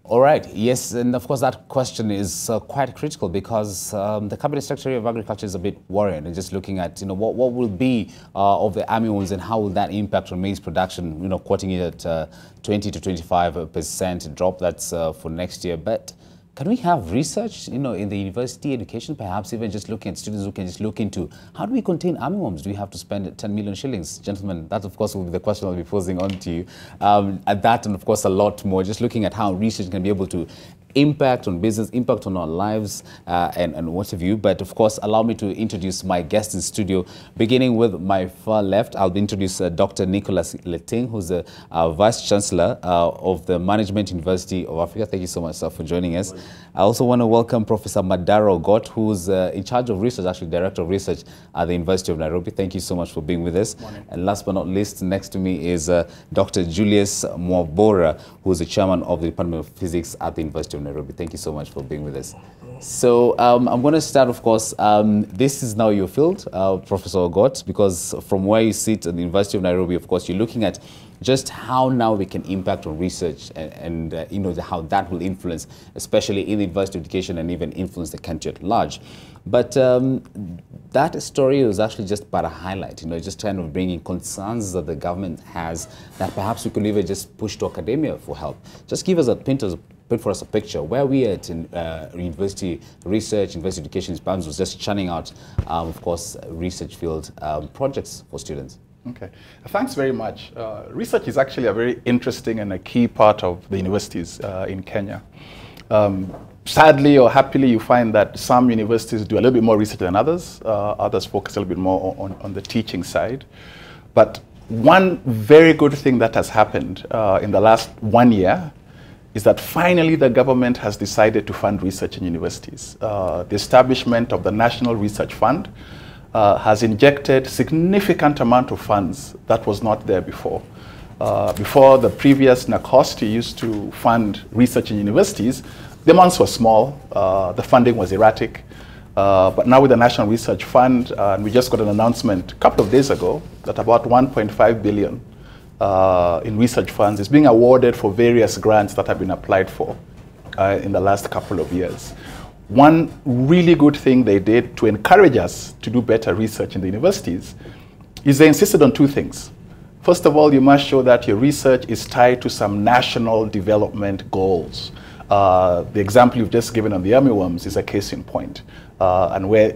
All right. Yes, and of course that question is quite critical because the Cabinet Secretary of Agriculture is a bit worried and just looking at what will be of the armyworms and how will that impact on maize production. Quoting it at 20 to 25% drop. That's for next year. But can we have research, in the university education, perhaps even just looking at students who can just look into how do we contain armyworms? Do we have to spend 10 million shillings? Gentlemen, that of course will be the question I'll be posing on to you. At that and of course a lot more, just looking at how research can be able to impact on business, impact on our lives, and what have you. But of course, allow me to introduce my guest in studio, beginning with my far left. I'll introduce Dr. Nicholas Leting, who's the Vice Chancellor of the Management University of Africa. Thank you so much, sir, for joining us. I also want to welcome Professor Madara Ogot, who's in charge of research, actually Director of Research at the University of Nairobi. Thank you so much for being with us. Morning. And last but not least, next to me is Dr. Julius Mwakondo, who's the Chairman of the Department of Physics at the University of Nairobi. Thank you so much for being with us. So I'm going to start, of course, this is now your field, Professor Ogot, because from where you sit at the University of Nairobi, of course, you're looking at just how now we can impact on research and how that will influence, especially in the university education and even influence the country at large. But that story was actually just but a highlight, just kind of bringing concerns that the government has that perhaps we could even just push to academia for help. Just give us paint for us a picture where we are at in university research, university education was just churning out, of course, research field projects for students. Okay, thanks very much. Research is actually a very interesting and a key part of the universities in Kenya. Sadly or happily, you find that some universities do a little bit more research than others. Others focus a little bit more on the teaching side. But one very good thing that has happened in the last 1 year is that finally the government has decided to fund research in universities. The establishment of the National Research Fund has injected significant amount of funds that was not there before. Before the previous NACOST used to fund research in universities, the amounts were small, the funding was erratic. But now with the National Research Fund, and we just got an announcement a couple of days ago that about 1.5 billion in research funds is being awarded for various grants that have been applied for in the last couple of years. One really good thing they did to encourage us to do better research in the universities is they insisted on two things. First of all, you must show that your research is tied to some national development goals. The example you've just given on the armyworms is a case in point, and where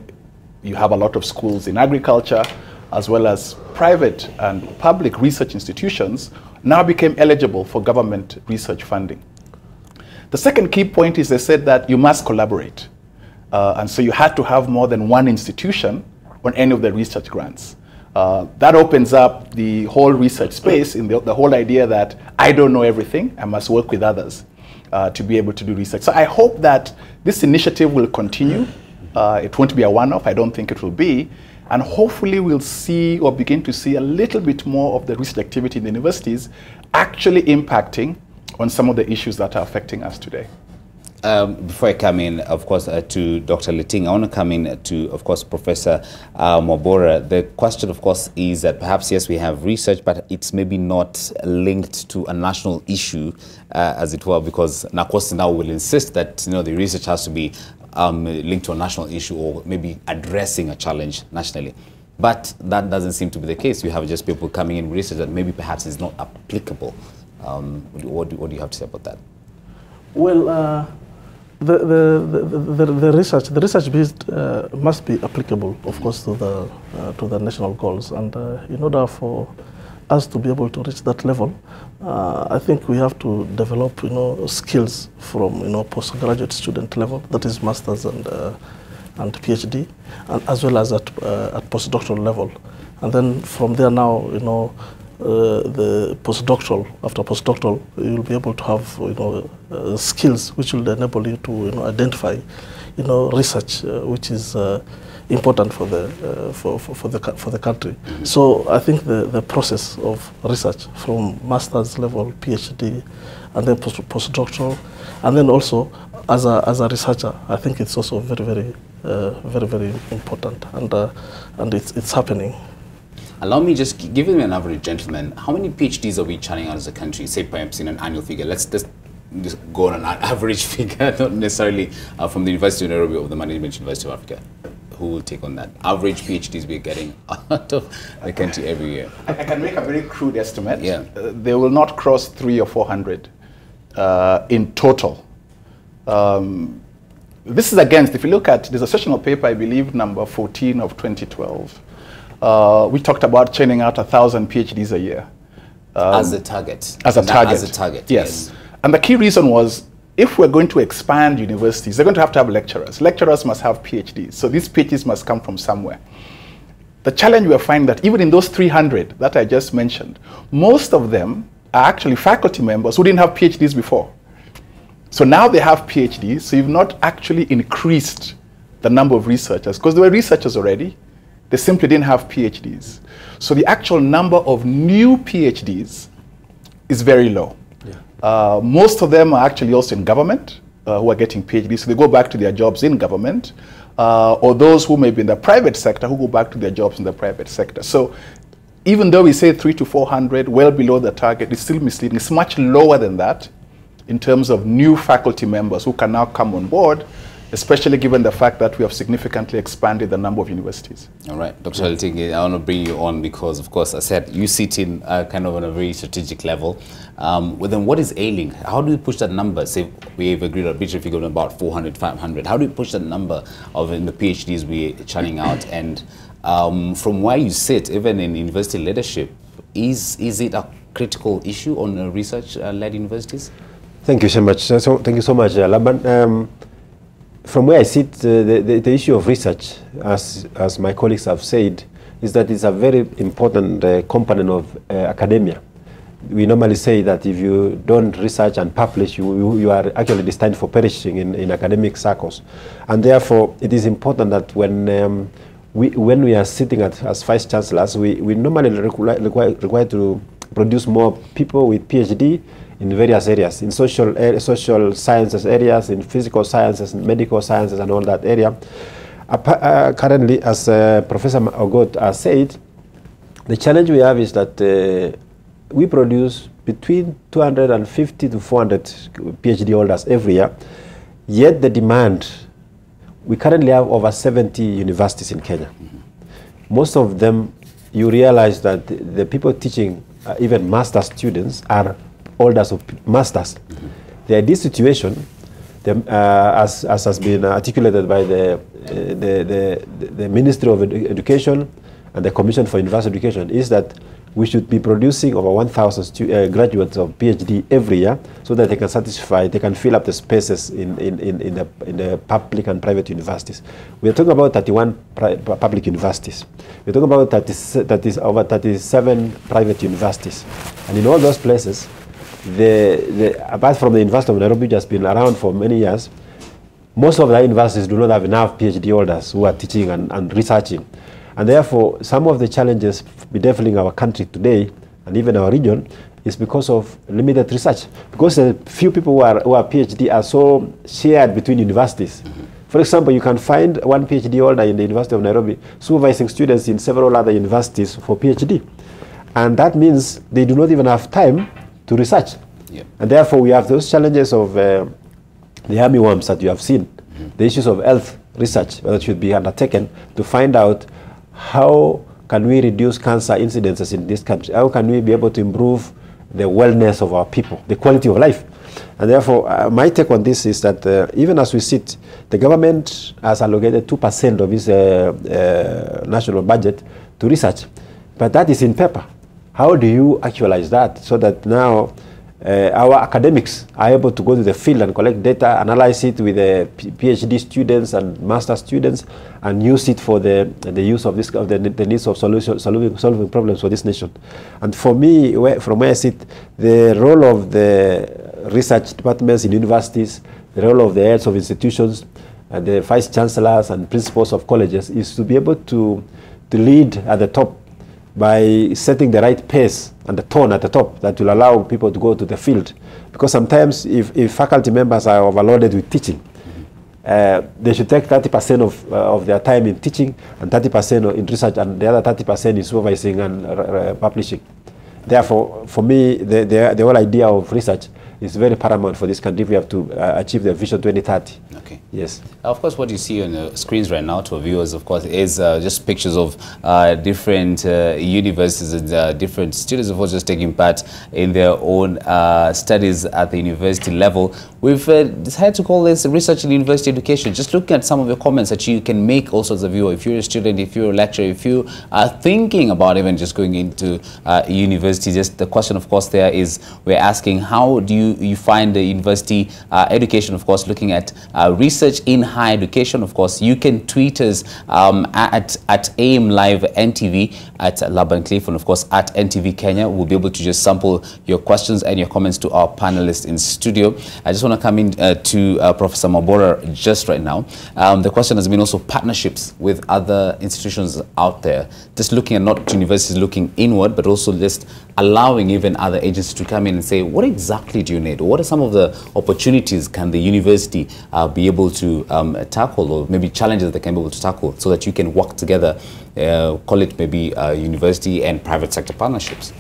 you have a lot of schools in agriculture, as well as private and public research institutions now became eligible for government research funding. The second key point is they said that you must collaborate. And so you had to have more than one institution on any of the research grants. That opens up the whole research space in the whole idea that I don't know everything, I must work with others to be able to do research. So I hope that this initiative will continue. It won't be a one-off, I don't think it will be. And hopefully we'll see or begin to see a little bit more of the research activity in the universities actually impacting on some of the issues that are affecting us today. Before I come in, of course, to Dr. Leting, I want to come in to, of course, Professor Mwabora. The question, of course, is that perhaps, yes, we have research, but it's maybe not linked to a national issue, as it were, because NACOST now will insist that, the research has to be linked to a national issue or maybe addressing a challenge nationally. But that doesn't seem to be the case. We have just people coming in with research that maybe perhaps is not applicable. What do you have to say about that? Well, the research based must be applicable, of course, to the national goals. And in order for us to be able to reach that level, I think we have to develop, skills from, postgraduate student level, that is masters and PhD, and as well as at postdoctoral level. And then from there now, the postdoctoral, after postdoctoral, you'll be able to have, skills which will enable you to, identify, research which is important for the country. So I think the process of research from master's level, PhD, and then postdoctoral, and then also as a researcher, I think it's also very important, and it's happening. Allow me just give me an average, gentleman. How many PhDs are we churning out as a country, say perhaps in an annual figure? Let's just just go on an average figure, not necessarily from the University of Nairobi or the Management University of Africa. Who will take on that? Average PhDs we're getting out of the country every year. I can make a very crude estimate. Yeah. They will not cross 300 or 400 in total. This is against, if you look at, there's a sessional paper, I believe, number 14 of 2012. We talked about churning out 1,000 PhDs a year. As a target. As a target. As a target, yes. And the key reason was, if we're going to expand universities, they're going to have lecturers. Lecturers must have PhDs. So these PhDs must come from somewhere. The challenge we are finding that even in those 300 that I just mentioned, most of them are actually faculty members who didn't have PhDs before. So now they have PhDs, so you've not actually increased the number of researchers, because there were researchers already, they simply didn't have PhDs. So the actual number of new PhDs is very low. Yeah. Most of them are actually also in government, who are getting PhDs, so they go back to their jobs in government, or those who may be in the private sector who go back to their jobs in the private sector. So even though we say 300 to 400, well below the target, it's still misleading. It's much lower than that in terms of new faculty members who can now come on board, especially given the fact that we have significantly expanded the number of universities. All right, Dr. Alitingi, I want to bring you on because, of course, I said you sit in kind of on a very strategic level. Well, then what is ailing? How do we push that number? Say we've agreed on a budget figure of about 400, 500. How do we push that number of in the PhDs we're churning out? And from where you sit, even in university leadership, is it a critical issue on research-led universities? Thank you so much. Thank you so much, Laban. From where I sit, the issue of research, as my colleagues have said, is that it's a very important component of academia. We normally say that if you don't research and publish, you are actually destined for perishing in academic circles. And therefore, it is important that when we are sitting as vice chancellors, we normally require to produce more people with PhD in various areas, in social sciences areas, in physical sciences, medical sciences, and all that area. Currently, as Professor Ogot has said, the challenge we have is that we produce between 250 to 400 PhD holders every year, yet the demand, we currently have over 70 universities in Kenya. Most of them, you realize that the people teaching, even master students, are holders of masters. The ideal situation, as has been articulated by the Ministry of Education and the Commission for University Education, is that we should be producing over 1,000 graduates of PhD every year, so that they can satisfy, they can fill up the spaces in the public and private universities. We are talking about 31 public universities. We're talking about over 37 private universities. And in all those places, apart from the University of Nairobi, which has been around for many years, most of the universities do not have enough PhD holders who are teaching and researching. And therefore, some of the challenges bedeviling our country today, and even our region, is because of limited research. Because the few people who are PhD are so shared between universities. For example, you can find one PhD holder in the University of Nairobi supervising students in several other universities for PhD. And that means they do not even have time to research. Yep. And therefore, we have those challenges of the armyworms that you have seen, the issues of health research that should be undertaken to find out how can we reduce cancer incidences in this country? How can we be able to improve the wellness of our people, the quality of life? And therefore, my take on this is that even as we sit, the government has allocated 2% of its national budget to research. But that is in paper. How do you actualize that so that now our academics are able to go to the field and collect data, analyze it with the PhD students and master students, and use it for the use of the needs of solving problems for this nation? And for me, from where I sit, the role of the research departments in universities, the role of the heads of institutions, and the vice chancellors and principals of colleges is to be able to lead at the top by setting the right pace and the tone at the top that will allow people to go to the field. Because sometimes if faculty members are overloaded with teaching, they should take 30% of their time in teaching and 30% in research, and the other 30% in supervising and publishing. Therefore, for me, the whole idea of research is very paramount for this country if we have to achieve the Vision 2030. Okay. Yes. Of course, what you see on the screens right now to our viewers, of course, is just pictures of different universities and different students, of course, just taking part in their own studies at the university level. We've decided to call this research in university education. Just looking at some of your comments that you can make also as a viewer. If you're a student, if you're a lecturer, if you are thinking about even just going into university, just the question, of course, there is we're asking how do you find the university education, of course, looking at research in higher education. Of course, you can tweet us at AIM Live NTV, at Laban Cliff, and of course at NTV Kenya. We'll be able to just sample your questions and your comments to our panelists in studio. I just want to come in to Professor Mwabora just right now. The question has been also partnerships with other institutions out there, just looking at not universities looking inward, but also just allowing even other agencies to come in and say, what exactly do you need? What are some of the opportunities can the university be able to tackle, or maybe challenges they can be able to tackle, so that you can work together, call it maybe university and private sector partnerships?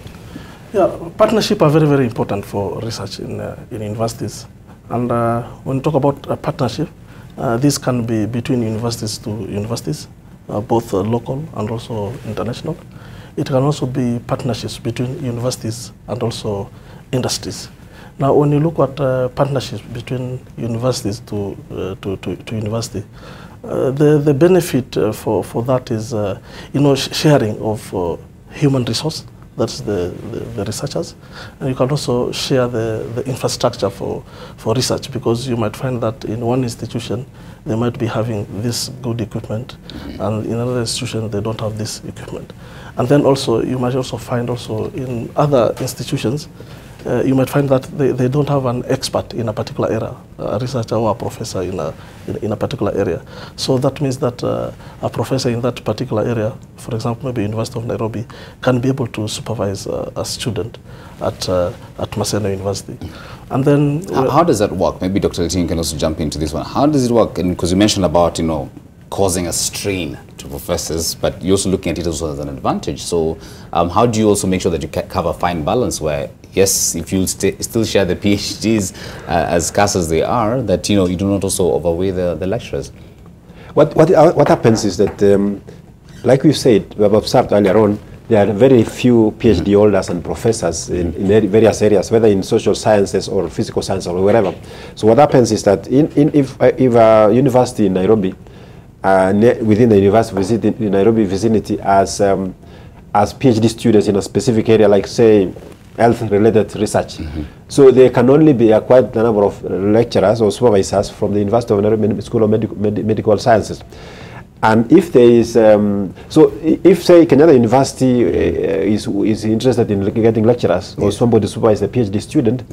Yeah, partnerships are very, very important for research in universities. And when you talk about a partnership, this can be between universities to universities, both local and also international. It can also be partnerships between universities and also industries. Now, when you look at partnerships between universities to university, the benefit for that is, sharing of human resource. That's the researchers. And you can also share the infrastructure for research, because you might find that in one institution, they might be having this good equipment, and in another institution, they don't have this equipment. And then also, you might also find also in other institutions, you might find that they don't have an expert in a particular area, a researcher or a professor in a particular area. So that means that a professor in that particular area, for example, maybe University of Nairobi, can be able to supervise a student at Maseno University. And then how does that work? Maybe Dr. Etienne can also jump into this one. How does it work? Because you mentioned about causing a strain to professors, but you're also looking at it also as an advantage. So how do you also make sure that you have a fine balance where, yes, if you still share the PhDs as scarce as they are, that you do not also overweigh the lecturers? What happens is that, like we said, we have observed earlier on, there are very few PhD holders and professors in various areas, whether in social sciences or physical science or wherever. So what happens is that if a university in Nairobi, within the university in Nairobi vicinity, as PhD students in a specific area, like say health-related research. So there can only be quite a number of lecturers or supervisors from the University of Nairobi School of Medical Sciences. And if there is, if say Kenyatta University is interested in getting lecturers or somebody to supervise a PhD student,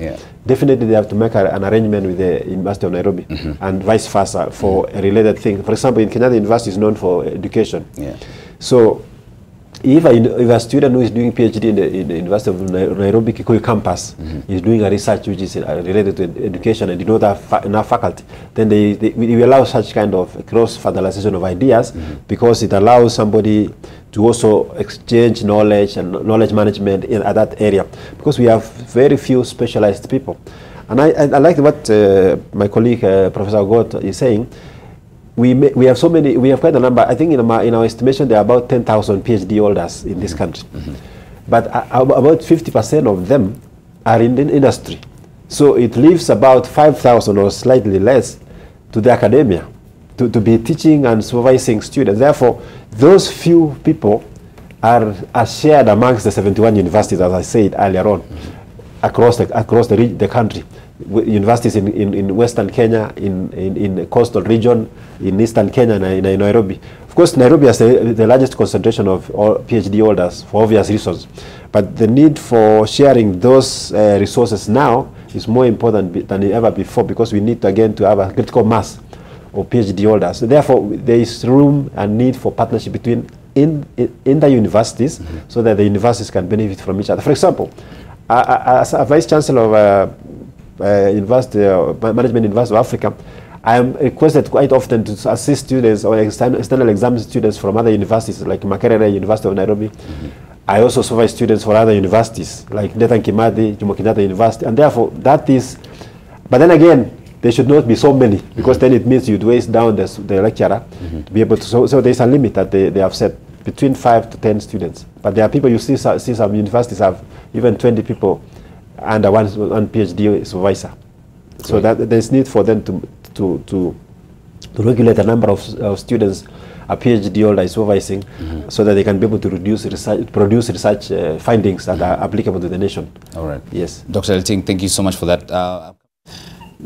definitely they have to make an arrangement with the University of Nairobi and vice versa for a related thing. For example, in Kenyatta University is known for education. So if a student who is doing PhD in the University of Nairobi Kikuyu campus is doing a research which is related to education and you don't have enough faculty, then we allow such kind of cross-fertilization of ideas because it allows somebody to also exchange knowledge and knowledge management at that area, because we have very few specialized people. And I like what my colleague Professor Ogot is saying. We have so many, we have quite a number. I think in our estimation there are about 10,000 PhD holders in this country. But about 50% of them are in the industry. So it leaves about 5,000 or slightly less to the academia to be teaching and supervising students. Therefore, those few people are shared amongst the 71 universities, as I said earlier on, across the country. Universities in Western Kenya, in the coastal region, in Eastern Kenya, and in Nairobi. Of course, Nairobi has the largest concentration of all PhD holders for obvious reasons. But the need for sharing those resources now is more important than ever before, because we need again to have a critical mass of PhD holders. So therefore, there is room and need for partnership between in the universities, so that the universities can benefit from each other. For example, as a vice chancellor of Management University of Africa, I am requested quite often to assist students or external exam students from other universities like Makerere, University of Nairobi, I also supervise students for other universities, like Nathan Kimathi, Jomo Kenyatta University, and therefore that is, but then again, there should not be so many, because then it means you'd waste down the lecturer to be able to, so there's a limit that they have set, between 5 to 10 students. But there are people, you see some universities have even 20 people under one PhD supervisor. So that there's need for them to regulate the number of students a PhD holder is supervising, so that they can be able to produce research findings that are applicable to the nation. All right. Yes. Dr. Leting, thank you so much for that.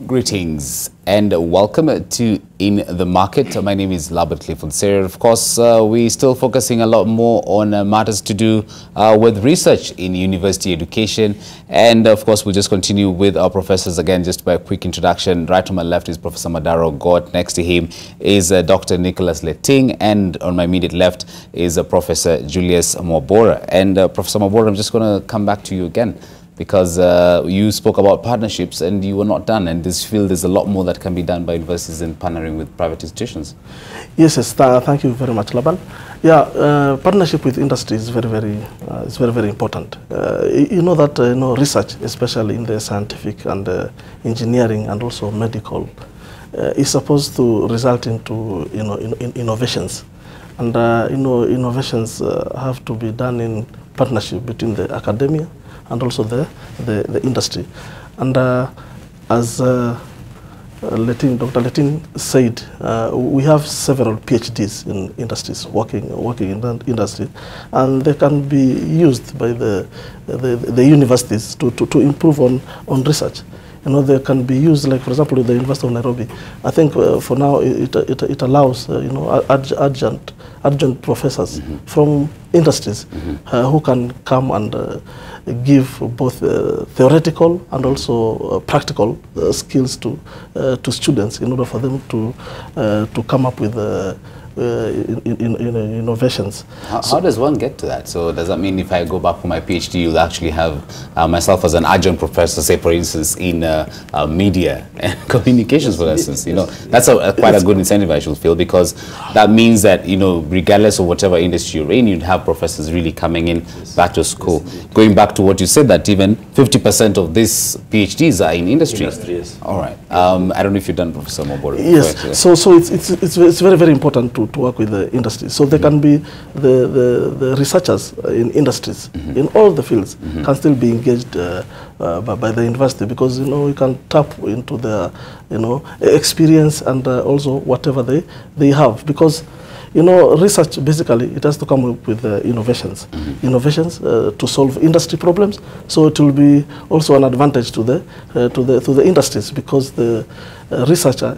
Greetings and welcome to In the Market. My name is Laban Cliff Onserio. Of course, we're still focusing a lot more on matters to do with research in university education. And of course, we'll just continue with our professors again, just by a quick introduction. Right on my left is Professor Madara Ogot. Next to him is Dr. Nicholas Leting. And on my immediate left is Professor Julius Mwabora. And Professor Mwabora, I'm just going to come back to you again, because you spoke about partnerships and you were not done. And this field, there's a lot more that can be done by universities in partnering with private institutions. Yes, thank you very much, Laban. Yeah, partnership with industry is very important. You know that research, especially in the scientific and engineering and also medical, is supposed to result into innovations, and innovations have to be done in partnership between the academia and also the industry. And as Dr. Leting said, we have several PhDs in industries, working in the industry, and they can be used by the universities to improve on research. They can be used, like for example, with the University of Nairobi. I think for now it allows adjunct professors from industries who can come and give both theoretical and also practical skills to students in order for them to come up with innovations. How does one get to that? So does that mean if I go back for my PhD, you'll actually have myself as an adjunct professor, say for instance, in media and communications, for instance? That's quite a good incentive, I should feel, because that means that, regardless of whatever industry you're in, you'd have professors really coming in back to school. Going back to what you said, that even 50% of these PhDs are in industry. Yes. All right. I don't know if you're done, Professor Mwabora. Yes. So it's very important to work with the industry. So there can be the researchers in industries in all the fields can still be engaged by the university, because we can tap into their experience and also whatever they have, because research basically it has to come up with innovations to solve industry problems. So it will be also an advantage to the industries, because the researcher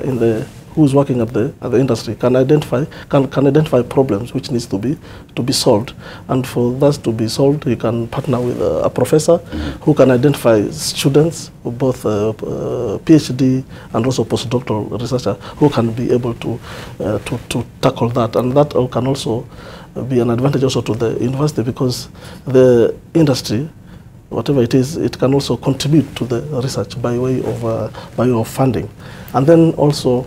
who's working at the industry can identify problems which needs to be solved, and for that to be solved, you can partner with a professor who can identify students, both PhD and also postdoctoral researcher, who can be able to tackle that, and that can also be an advantage also to the university, because the industry, whatever it is, it can also contribute to the research by way of funding, and then also.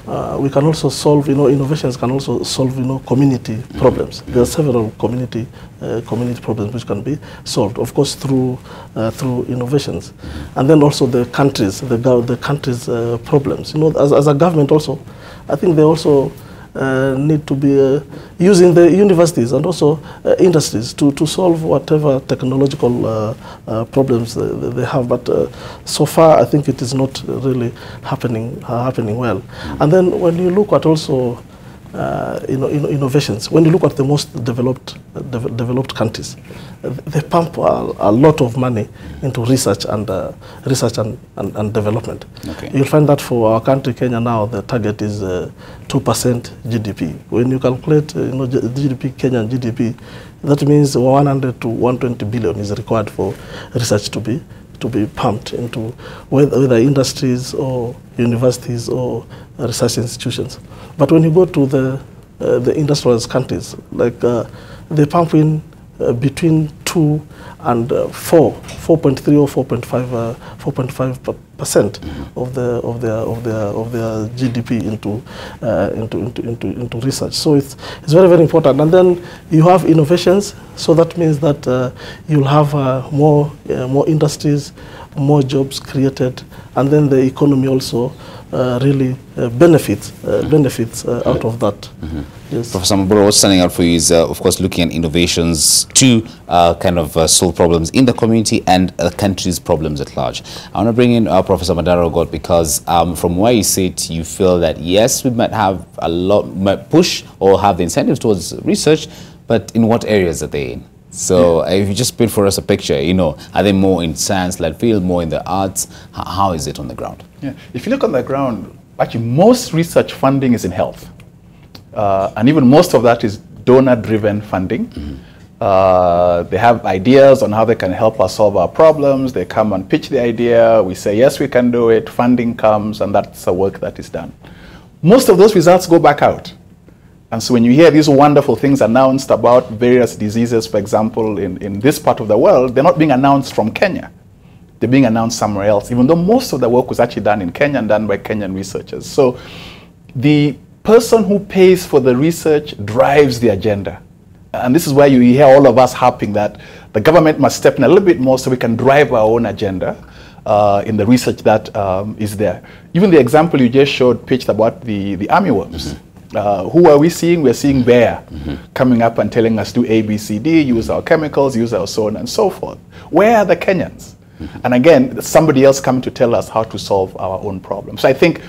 We can also solve, innovations can also solve, community problems. There are several community problems which can be solved, of course, through innovations, and then also the countries' problems. As a government also, I think they also need to be using the universities and also industries to solve whatever technological problems they have. But so far, I think it is not really happening well. And then when you look at also innovations, when you look at the most developed countries, they pump a lot of money into research and development. Okay. You'll find that for our country, Kenya, now the target is 2% GDP. When you calculate GDP, Kenyan GDP, that means 100 to 120 billion is required for research to be pumped into whether industries or universities or research institutions. But when you go to the industrialized countries, like they pump in between 2 and 4.3 or 4.5 percent of their GDP into research. So it's very, very important. And then you have innovations. So that means that you'll have more industries, more jobs created, and then the economy also really benefits out of that. Yes. Professor Mwabora, what's standing out for you is, of course, looking at innovations to kind of solve problems in the community and the country's problems at large. I want to bring in Professor Madara Ogot, because from where you sit, you feel that, yes, we might have a lot, might push or have the incentives towards research, but in what areas are they in? So if you just paint for us a picture, you know, are they more in science-led field, more in the arts? How is it on the ground? Yeah. If you look on the ground, actually most research funding is in health. And even most of that is donor-driven funding. They have ideas on how they can help us solve our problems. They come and pitch the idea. We say, yes, we can do it. Funding comes, and that's the work that is done. Most of those results go back out. And so when you hear these wonderful things announced about various diseases, for example, in this part of the world, they're not being announced from Kenya. They're being announced somewhere else, even though most of the work was actually done in Kenya and done by Kenyan researchers. So the person who pays for the research drives the agenda. And this is where you hear all of us harping that the government must step in a little bit more so we can drive our own agenda in the research that is there. Even the example you just showed pitched about the armyworms. Who are we seeing? We're seeing Bayer coming up and telling us do A, B, C, D, use our chemicals, use our so on and so forth. Where are the Kenyans? And again, somebody else coming to tell us how to solve our own problems. So I think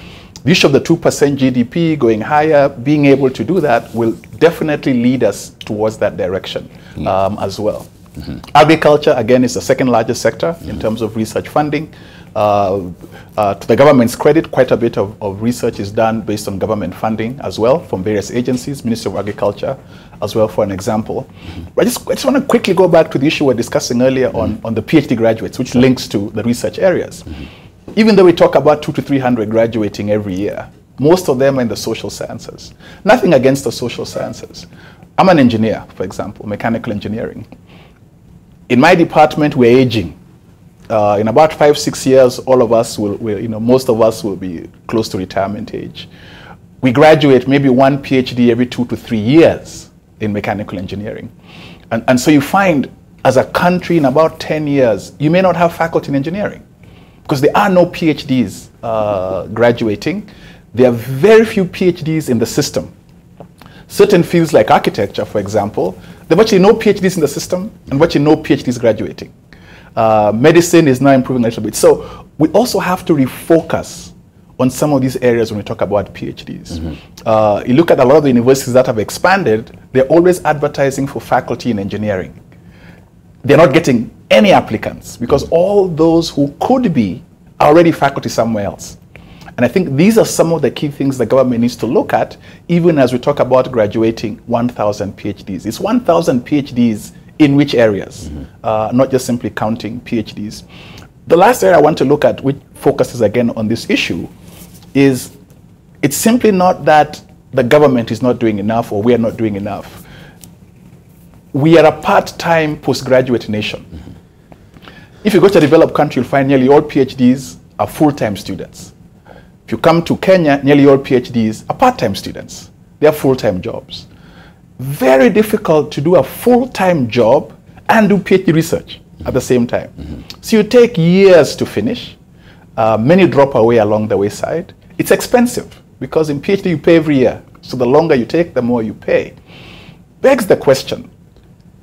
the issue of the 2% GDP going higher, being able to do that will definitely lead us towards that direction as well. Agriculture, again, is the second largest sector in terms of research funding. To the government's credit, quite a bit of research is done based on government funding as well from various agencies, Ministry of Agriculture as well, for an example. But I just want to quickly go back to the issue we were discussing earlier on the PhD graduates, which links to the research areas. Even though we talk about 200 to 300 graduating every year, most of them are in the social sciences. Nothing against the social sciences. I'm an engineer, for example, mechanical engineering. In my department, we're aging. In about 5-6 years, all of us most of us will be close to retirement age. We graduate maybe one PhD every 2 to 3 years in mechanical engineering. And so you find, as a country, in about 10 years, you may not have faculty in engineering because there are no PhDs graduating. There are very few PhDs in the system. Certain fields like architecture, for example, there are virtually no PhDs in the system and virtually no PhDs graduating. Medicine is now improving a little bit. So we also have to refocus on some of these areas when we talk about PhDs. You look at a lot of the universities that have expanded, they're always advertising for faculty in engineering. They're not getting any applicants because all those who could be are already faculty somewhere else. And I think these are some of the key things the government needs to look at, even as we talk about graduating 1,000 PhDs. It's 1,000 PhDs in which areas, not just simply counting PhDs. The last area I want to look at, which focuses again on this issue, is it's simply not that the government is not doing enough or we are not doing enough. We are a part-time postgraduate nation. If you go to a developed country, you'll find nearly all PhDs are full-time students. If you come to Kenya, nearly all PhDs are part-time students. They are full-time jobs. Very difficult to do a full-time job and do PhD research at the same time. So you take years to finish. Many drop away along the wayside. It's expensive because in PhD you pay every year. So the longer you take, the more you pay. Begs the question,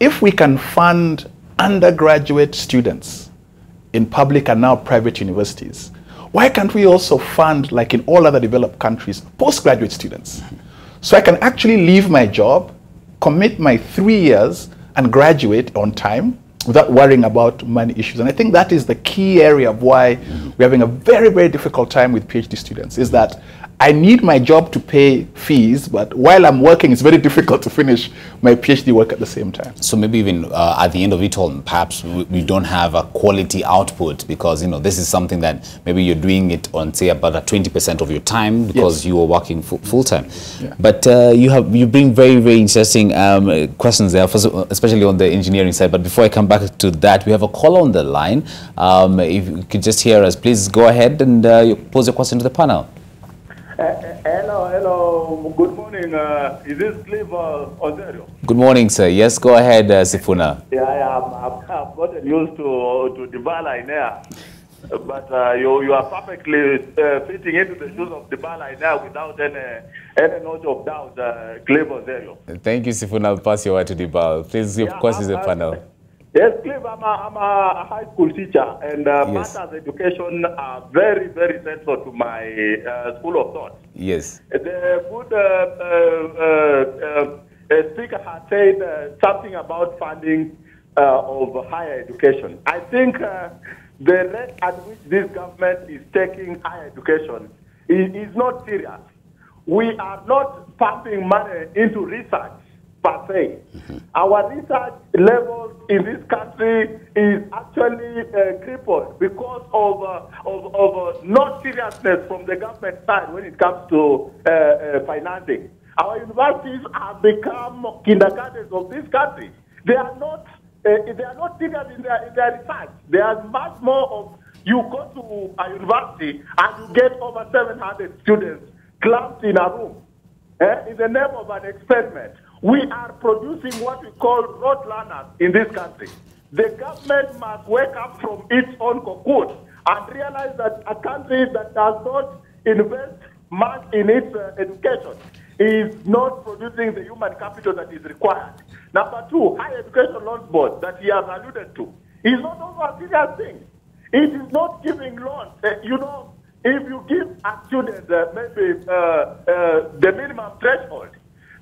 if we can fund undergraduate students in public and now private universities, why can't we also fund, like in all other developed countries, postgraduate students? So I can actually leave my job, commit my 3 years, and graduate on time without worrying about money issues. And I think that is the key area of why we're having a very, very difficult time with PhD students, is that I need my job to pay fees, but while I'm working, it's very difficult to finish my PhD work at the same time. So maybe even at the end of it all, perhaps we don't have a quality output because, you know, this is something that maybe you're doing it on, say, about 20% of your time because you are working full time. Yeah. But you bring very, very interesting questions there, especially on the engineering side. But before I come back to that, we have a caller on the line. If you could just hear us, please go ahead and pose your question to the panel. Hello. Good morning. Is this Cliff Onserio? Good morning, sir. Yes, go ahead, Sifuna. Yeah, I've gotten used to Dybala in there. But you are perfectly fitting into the shoes of Dybala in there without any note of doubt, Cliff Onserio. Thank you, Sifuna. I'll pass your word to Dybala. Please, your question is the panel. Yes, Cliff, I'm a high school teacher, and matters education are very, very central to my school of thought. Yes. The good speaker has said something about funding of higher education. I think the rate at which this government is taking higher education is not serious. We are not pumping money into research per se. Our research levels in this country is actually crippled because of not seriousness from the government side when it comes to financing. Our universities have become kindergartens of this country. They are not serious in their research. There is much more of you go to a university and you get over 700 students clamped in a room in the name of an experiment. We are producing what we call rote learners in this country. The government must wake up from its own cocoon and realize that a country that does not invest much in its education is not producing the human capital that is required. Number two, Higher Education Loans Board that he has alluded to is not also a serious thing. It is not giving loans. You know, if you give a student maybe the minimum threshold,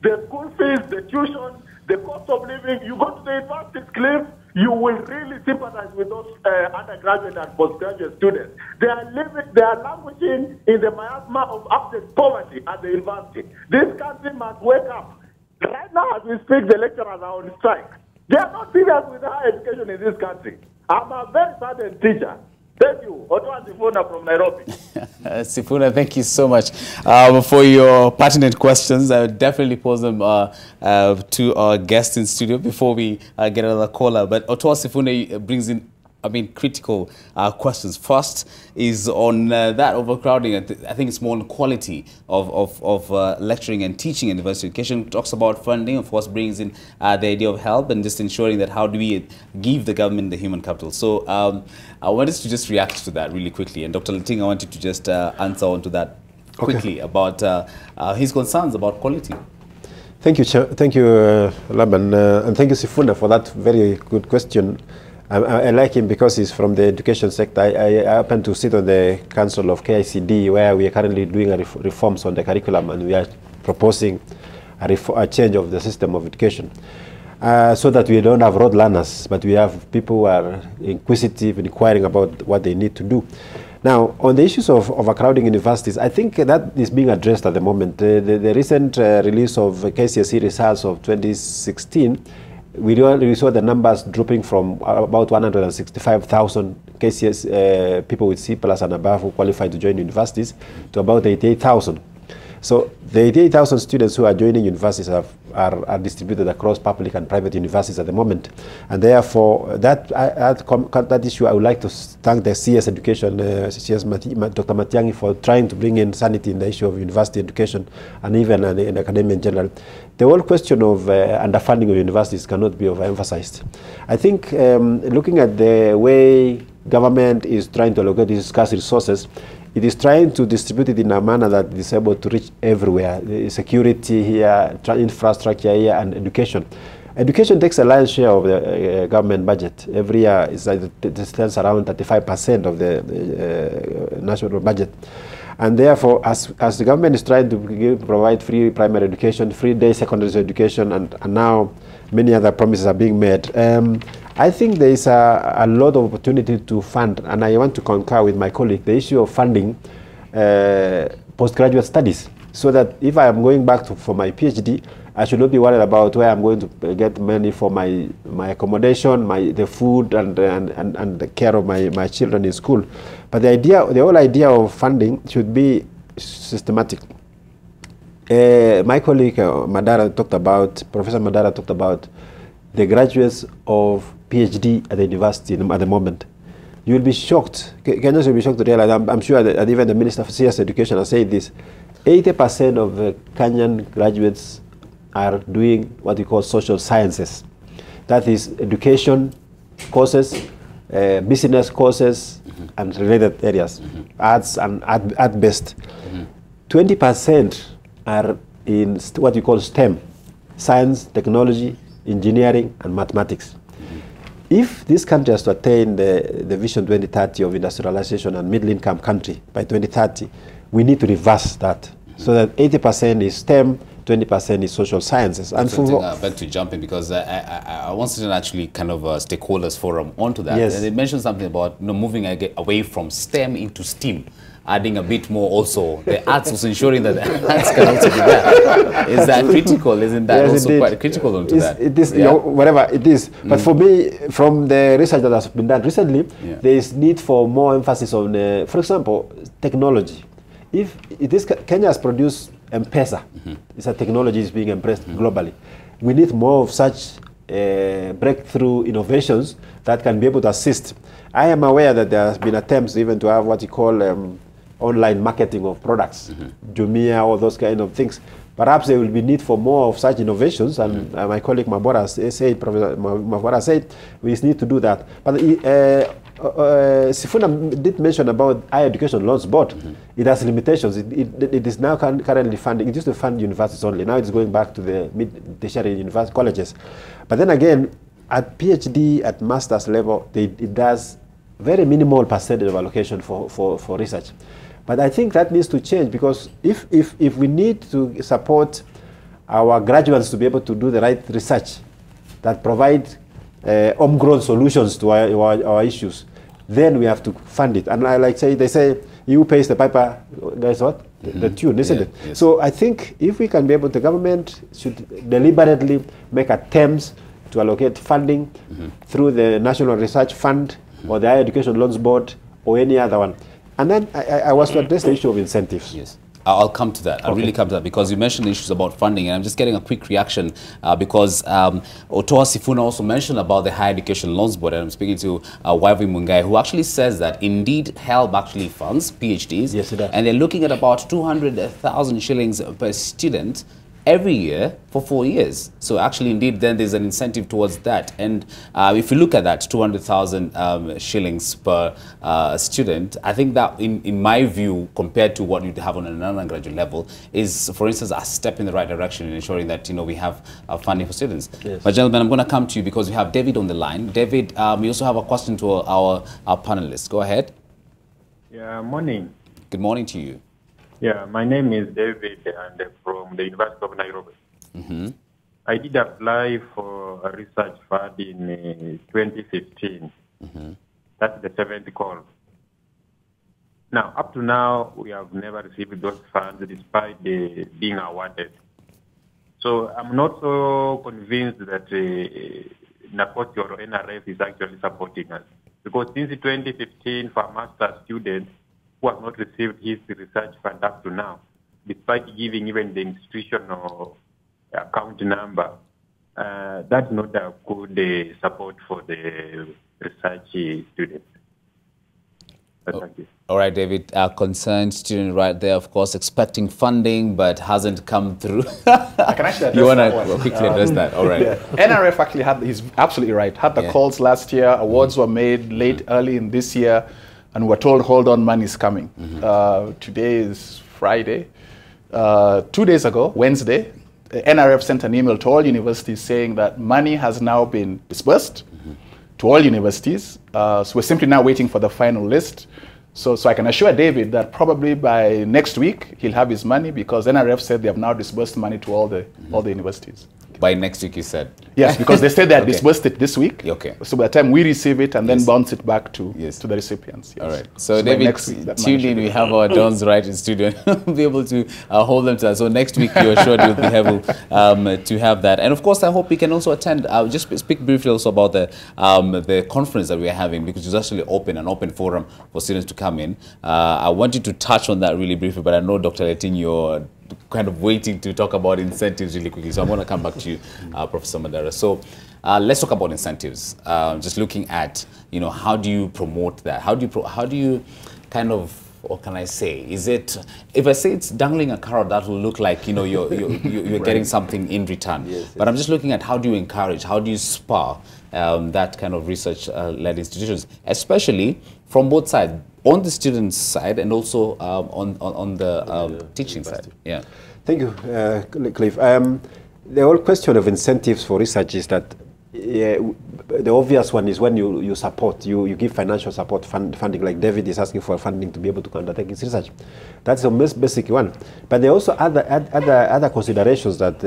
the school fees, the tuition, the cost of living, you go to the university, Cliff, you will really sympathize with those undergraduate and postgraduate students. They are languishing in the miasma of abject poverty at the university. This country must wake up. Right now, as we speak, the lecturers are on strike. They are not serious with higher education in this country. I'm a very saddened teacher. Thank you. Ogot Sifuna from Nairobi. Sifuna, thank you so much for your pertinent questions. I would definitely pose them to our guests in studio before we get another caller. But Ogot Sifuna brings in, critical questions. First is on that overcrowding. I think it's more on quality of lecturing and teaching in university education. Talks about funding, of course, brings in the idea of help and just ensuring that how do we give the government the human capital. So I wanted to just react to that really quickly. And Dr. Lating, I wanted to just answer on to that quickly about his concerns about quality. Thank you, Laban, and thank you, Sifuna, for that very good question. I like him because he's from the education sector. I happen to sit on the council of KICD, where we are currently doing reforms on the curriculum, and we are proposing a change of the system of education so that we don't have rote learners, but we have people who are inquisitive, inquiring about what they need to do. Now, on the issues of overcrowding universities, I think that is being addressed at the moment. The recent release of KCSE results of 2016, we saw the numbers dropping from about 165,000 KCS people with C+ and above who qualified to join universities to about 88,000. So the 88,000 students who are joining universities are distributed across public and private universities at the moment. And therefore, that issue, I would like to thank the CS Education, CS Dr. Matiang'i, for trying to bring in sanity in the issue of university education and even in academia in general. The whole question of underfunding of universities cannot be overemphasized. I think looking at the way government is trying to allocate these scarce resources, it is trying to distribute it in a manner that is able to reach everywhere. Security here, infrastructure here, and education. Education takes a lion's share of the government budget. Every year it stands around 35% of the national budget. And therefore, as the government is trying to provide free primary education, free day secondary education, and now many other promises are being made, I think there is a lot of opportunity to fund, and I want to concur with my colleague. The issue of funding postgraduate studies, so that if I am going back for my PhD, I should not be worried about where I'm going to get money for my accommodation, the food, and the care of my children in school. But the whole idea of funding should be systematic. My colleague Madara talked about, Professor Madara talked about the graduates of PhD at the university at the moment. You will be shocked, Kenyans will be shocked to realize, I'm sure that even the Minister of Serious Education has said this, 80% of the Kenyan graduates are doing what we call social sciences. That is education courses, business courses, and related areas, arts and art-based. 20% are in what we call STEM, science, technology, engineering, and mathematics. If this country has to attain the Vision 2030 of industrialization and middle-income country by 2030, we need to reverse that, so that 80% is STEM, 20% is social sciences. And I beg to jump in, because I want to actually kind of stakeholders forum onto that. Yes. And they mentioned something about moving away from STEM into STEAM, adding a bit more also the arts, was ensuring that the arts can also be there. Is that critical? Isn't that yes, also quite critical onto that? It is, you know, whatever it is. But for me, from the research that has been done recently, there is need for more emphasis on, for example, technology. If Kenya has produced M-Pesa, it's a technology is being embraced globally. We need more of such breakthrough innovations that can be able to assist. I am aware that there has been attempts even to have what you call online marketing of products, Jumia, all those kind of things. Perhaps there will be need for more of such innovations, and my colleague Mwabora said, Professor Mwabora said, we need to do that. But Sifuna did mention about higher education loans board. It has limitations. It is now currently funding. It used to fund universities only. Now it's going back to the mid-tertiary university colleges. But then again, at PhD, at master's level, it does very minimal percentage of allocation for research. But I think that needs to change, because if we need to support our graduates to be able to do the right research that provide homegrown solutions to our issues, then we have to fund it. And I like say, they say, you pays the piper, guys what? The tune, isn't it? Yes. So I think if we can be able, the government should deliberately make attempts to allocate funding through the National Research Fund or the Higher Education Loans Board or any other one. And then I was to address the issue of incentives. Yes. I'll come to that. I'll really come to that, because you mentioned issues about funding, and I'm just getting a quick reaction because Otoa Sifuna also mentioned about the Higher Education Loans Board, and I'm speaking to Waivi Mungai, who actually says that indeed HELB actually funds PhDs, yes, it does. And they're looking at about 200,000 shillings per student every year for 4 years. So actually, indeed, then there's an incentive towards that. And if you look at that, 200,000 shillings per student, I think that, in my view, compared to what you'd have on an undergraduate level, is, for instance, a step in the right direction in ensuring that, you know, we have funding for students. Yes. But gentlemen, I'm going to come to you because we have David on the line. David, we also have a question to our panelists. Go ahead. Yeah, morning. Good morning to you. Yeah, my name is David, and I'm from the University of Nairobi. I did apply for a research fund in 2015. That's the 7th call. Now, up to now, we have never received those funds despite being awarded. So I'm not so convinced that NAPOTI or NRF is actually supporting us. Because since 2015, for a master's student who has not received his research fund up to now, despite giving even the institutional account number, that's not a good support for the research students. Thank you. All right, David, a concerned student right there, of course, expecting funding, but hasn't come through. I can actually address you want that to one. quickly address that? All right. NRF actually had, he's absolutely right, had the calls last year, awards were made late, early in this year, and we're told, hold on, money is coming. Today is Friday. 2 days ago, Wednesday, NRF sent an email to all universities saying that money has now been disbursed to all universities. So we're simply now waiting for the final list. So I can assure David that probably by next week, he'll have his money, because NRF said they have now disbursed money to all the universities. By next week, you said? Yes, because they said they had disbursed it this week. Okay. So by the time we receive it and then bounce it back to to the recipients. Yes. All right. So David, next week, tune in. We have our dons right in studio. We'll be able to hold them to that. So next week, you're sure you'll be able to have that. And of course, I hope we can also attend. I'll just speak briefly also about the conference that we're having, because it's actually an open forum for students to come in. I want you to touch on that really briefly, but I know, Dr. Letin, you're kind of waiting to talk about incentives really quickly. So I'm going to come back to you, Professor Madara. So let's talk about incentives. Just looking at, how do you promote that? How do you kind of, what can I say? Is it, if I say it's dangling a carrot, that will look like, you're getting something in return. Yes, but I'm just looking at how do you encourage, how do you spur that kind of research-led institutions, especially from both sides, on the students' side and also on the teaching side. Yeah. Thank you, Cliff. The whole question of incentives for research is that the obvious one is when you support, you give financial support, funding, like David is asking for funding to be able to undertake his research. That's the most basic one. But there are also other considerations that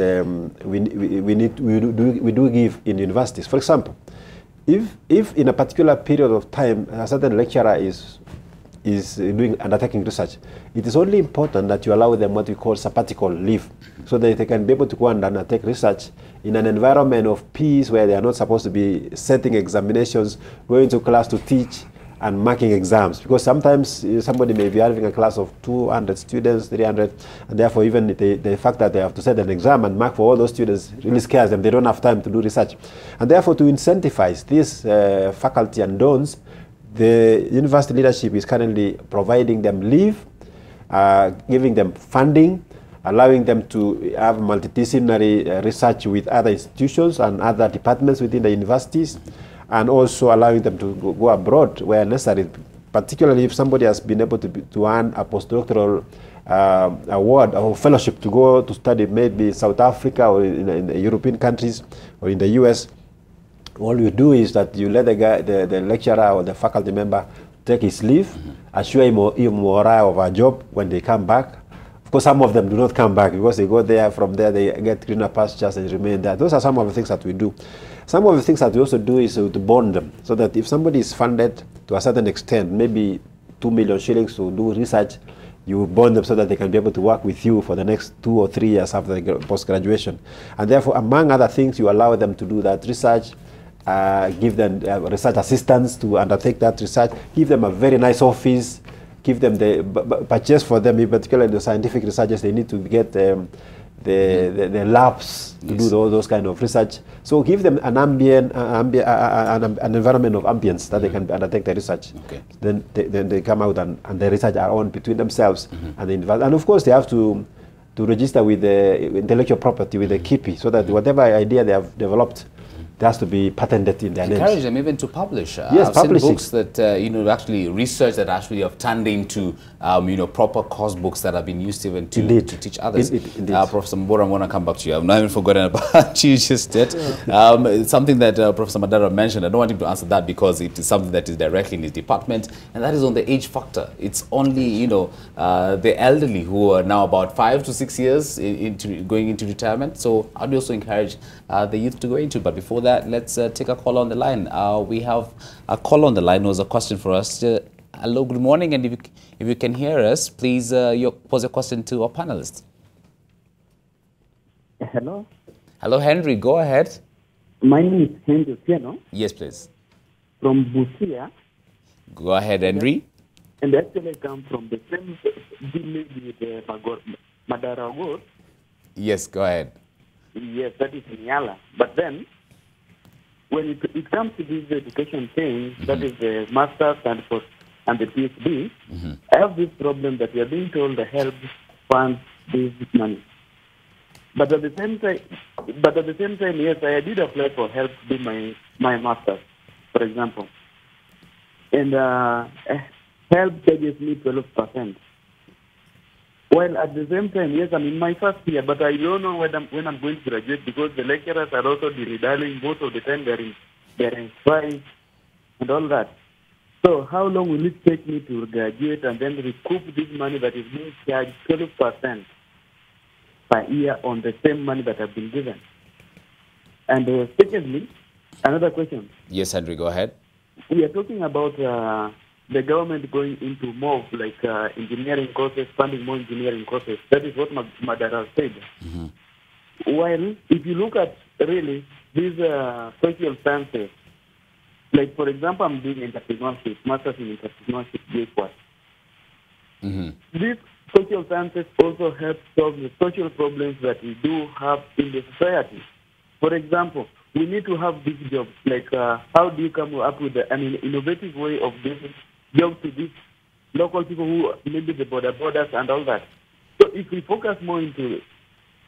we do give in universities. For example, if in a particular period of time a certain lecturer is undertaking research, it is only important that you allow them what we call sabbatical leave, so that they can be able to go and undertake research in an environment of peace where they are not supposed to be setting examinations, going to class to teach and marking exams. Because sometimes somebody may be having a class of 200 students, 300, and therefore even the fact that they have to set an exam and mark for all those students really scares them. They don't have time to do research. And therefore, to incentivize these faculty and dons, the university leadership is currently providing them leave, giving them funding, allowing them to have multidisciplinary research with other institutions and other departments within the universities, and also allowing them to go abroad where necessary, particularly if somebody has been able to earn a postdoctoral award or fellowship to go to study maybe in South Africa or in the European countries or in the US. All you do is that you let the lecturer or the faculty member take his leave, assure him morale of a job when they come back. Of course, some of them do not come back because they go there, from there they get greener pastures and remain there. Those are some of the things that we do. Some of the things that we also do is to bond them, so that if somebody is funded to a certain extent, maybe 2 million shillings to do research, you bond them so that they can be able to work with you for the next 2 or 3 years after post-graduation. And therefore, among other things, you allow them to do that research, give them research assistants to undertake that research, give them a very nice office, give them purchase for them, in particular the scientific researchers, they need to get the labs to do those kind of research. So give them an an environment of ambience that they can undertake the research. Okay. Then they come out and the research are on between themselves and the university. And of course they have to register with the intellectual property, with the KIPI, so that whatever idea they have developed, it has to be patented in their names. Encourage them even to publish. Yes, I've publishing. seen books that actually research that actually have turned into proper course books that have been used even to teach others. Professor Mwabora, I want to come back to you. I've not even forgotten about you just yet. It's something that Professor Madara mentioned. I don't want him to answer that because it is something that is directly in his department, and that is on the age factor. It's only the elderly who are now about 5 to 6 years going into retirement. So I'd also encourage the youth to go into it. But before that, let's take a call on the line. We have a call on the line. It was a question for us. Hello, good morning, and if you can hear us, please pose a question to our panelists. Hello. Hello, Henry. Go ahead. My name is Henry Piano. Yes, please. From Busia. Go ahead, Henry. And actually I come from the same village with Madara Ogot. Yes, go ahead. Yes, that is Nyala. But then, when it comes to this education thing, that is the master's and the PhD, I have this problem that we are being told the help funds this money. But at the same time, yes, I did apply for help to do my master's, for example. And help charges me 12%. While at the same time, yes, I'm in my first year, but I don't know when I'm going to graduate because the lecturers are also dilly-dallying. Most of the time they're in strike and all that. So how long will it take me to graduate and then recoup this money that is being charged 12% per year on the same money that I've been given? And secondly, another question. Yes, Henry, go ahead. We are talking about the government going into more of like engineering courses, funding more engineering courses. That is what Madara said. While if you look at really these social sciences, like for example, I'm doing entrepreneurship, masters in entrepreneurship, Gateway. These social sciences also help solve the social problems that we do have in the society. For example, we need to have these jobs. Like, how do you come up with an innovative way of giving jobs to these local people who maybe the borders and all that? So if we focus more into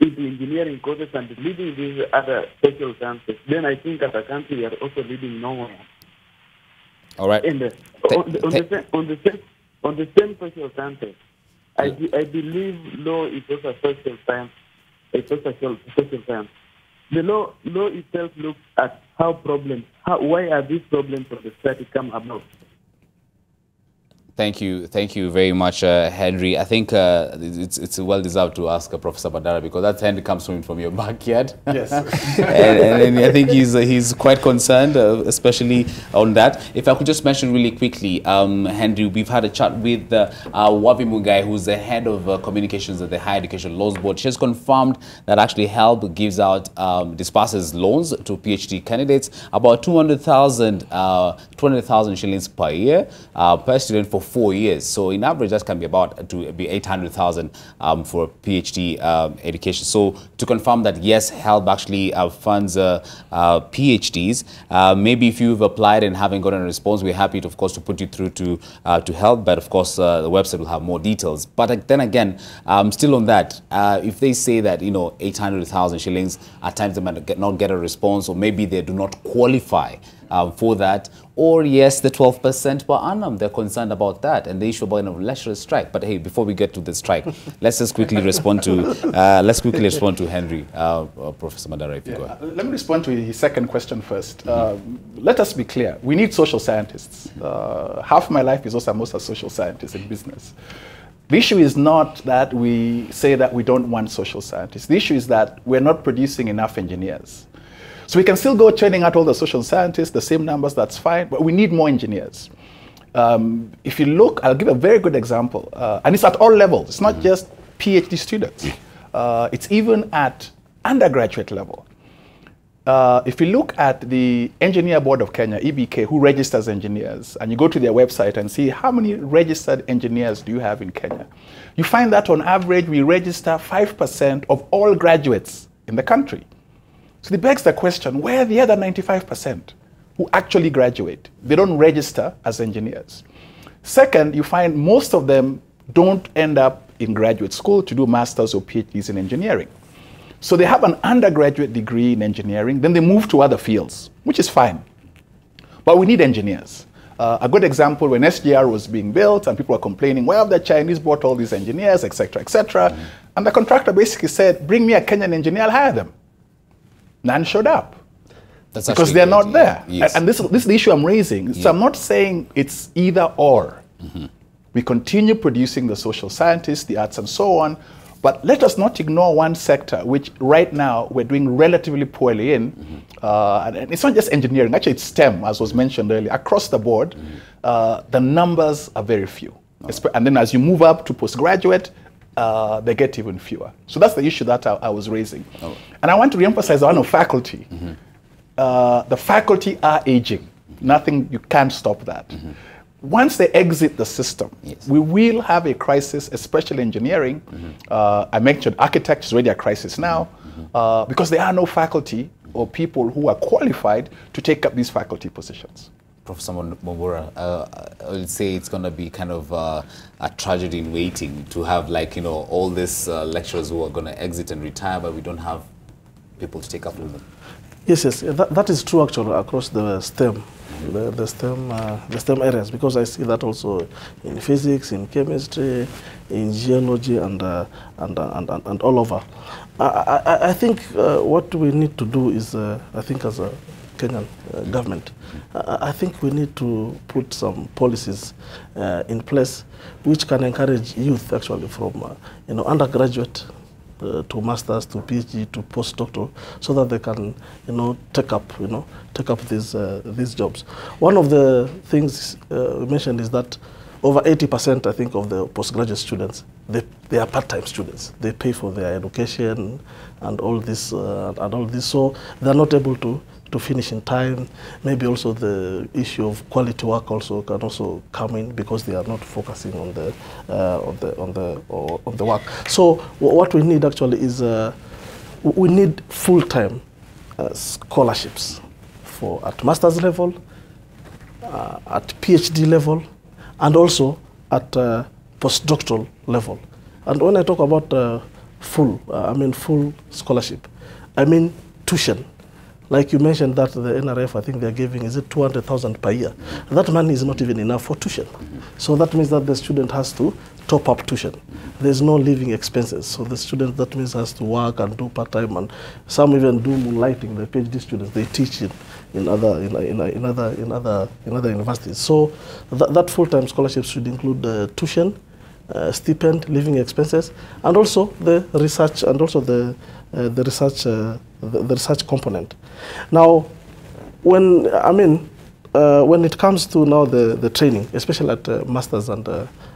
engineering courses and leaving these other social sciences, then I think as a country we are also leading nowhere. All right. And on the same social sciences, I believe law is also a social science, social science. The law itself looks at why are these problems of the society come about. Thank you very much, Henry. I think it's well deserved to ask Professor Madara, because that Henry comes from your backyard. Yes, and I think he's quite concerned, especially on that. If I could just mention really quickly, Henry, we've had a chat with Wavi Mugai, who's the head of communications at the Higher Education Laws Board. She has confirmed that actually HELB gives out disperses loans to PhD candidates, about 200,000 shillings per year per student for 4 years. So in average, that can be about to be 800,000 for a PhD education. So to confirm that, yes, HELB actually funds PhDs. Maybe if you've applied and haven't gotten a response, we're happy to, of course, to put you through to HELB. But of course, the website will have more details. But then again, still on that, if they say that 800,000 shillings, at times they might not get a response, or maybe they do not qualify for that, or yes, the 12% per annum, they're concerned about that, and the issue about lecturer strike. But hey, before we get to the strike, let's just quickly respond to Henry, Professor Madara, if you go ahead. Let me respond to his second question first. Let us be clear: we need social scientists. Half my life is also almost a social scientist in business. The issue is not that we say that we don't want social scientists. The issue is that we're not producing enough engineers. So we can still go churning out all the social scientists, the same numbers, that's fine, but we need more engineers. If you look, I'll give a very good example, and it's at all levels. It's not just PhD students. It's even at undergraduate level. If you look at the Engineer Board of Kenya, EBK, who registers engineers, and you go to their website and see how many registered engineers do you have in Kenya, you find that on average we register 5% of all graduates in the country. So it begs the question, where are the other 95% who actually graduate? They don't register as engineers. Second, you find most of them don't end up in graduate school to do masters or PhDs in engineering. So they have an undergraduate degree in engineering, then they move to other fields, which is fine. But we need engineers. A good example, when SGR was being built and people were complaining, well, the Chinese bought all these engineers, etc., etc. And the contractor basically said, bring me a Kenyan engineer, I'll hire them. None showed up. That's because they're not there. Yes. And this is the issue I'm raising. So I'm not saying it's either or. We continue producing the social scientists, the arts, and so on. But let us not ignore one sector, which right now we're doing relatively poorly in. And it's not just engineering. Actually, it's STEM, as was mentioned earlier. Across the board, the numbers are very few. And then as you move up to postgraduate, they get even fewer. So that's the issue that I was raising. And I want to reemphasize the one of faculty. The faculty are aging. You can't stop that. Once they exit the system, we will have a crisis, especially engineering. I mentioned architects is already a crisis now, because there are no faculty or people who are qualified to take up these faculty positions. Professor Mwabora, I would say it's going to be kind of a tragedy in waiting to have, like, all these lecturers who are going to exit and retire, but we don't have people to take up with them. Yes, that is true actually across the STEM, the STEM areas, because I see that also in physics, in chemistry, in geology, and all over. I think what we need to do is, I think as a Kenyan government, I think we need to put some policies in place which can encourage youth actually from undergraduate to masters, to PhD, to postdoctoral, so that they can, take up these jobs. One of the things we mentioned is that over 80%, I think, of the postgraduate students, they are part-time students. They pay for their education and all this, so they're not able to finish in time. Maybe also the issue of quality work also can also come in because they are not focusing on the work. So what we need actually is we need full-time scholarships at master's level, at PhD level, and also at postdoctoral level. And when I talk about full scholarship, I mean tuition. Like you mentioned that the NRF, I think they're giving, is it 200,000 per year? That money is not even enough for tuition. So that means that the student has to top up tuition. There's no living expenses. So the student, that means, has to work and do part-time, and some even do moonlighting. The PhD students, they teach in other universities. So that full-time scholarship should include tuition, stipend, living expenses, and also the research, and also the research component. Now, when it comes to now the training, especially at masters and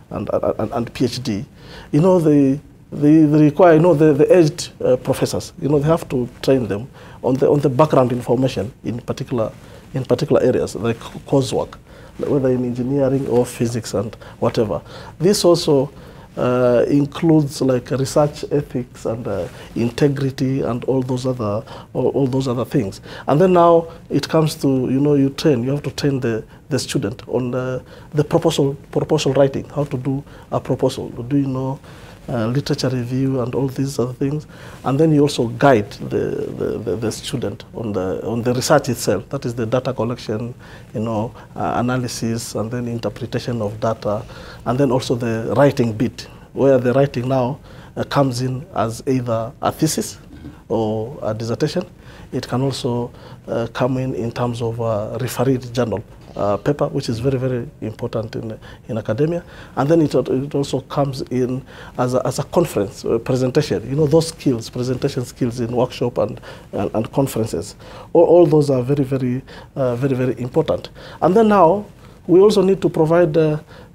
PhD, they require, the aged professors, they have to train them on the background information in particular areas like coursework, whether in engineering or physics and whatever. This also includes like research ethics and integrity and all those other things. And then now it comes to, you have to train the student on the proposal writing, how to do a proposal. Do you know literature review and all these other things? And then you also guide the student on the research itself. That is the data collection, analysis, and then interpretation of data, and then also the writing bit, where the writing now comes in as either a thesis or a dissertation. It can also come in terms of a refereed journal paper, which is very, very important in academia. And then it also comes in as a conference presentation. Those skills, presentation skills in workshop and conferences. All those are very, very, very, very important. And then now we also need to provide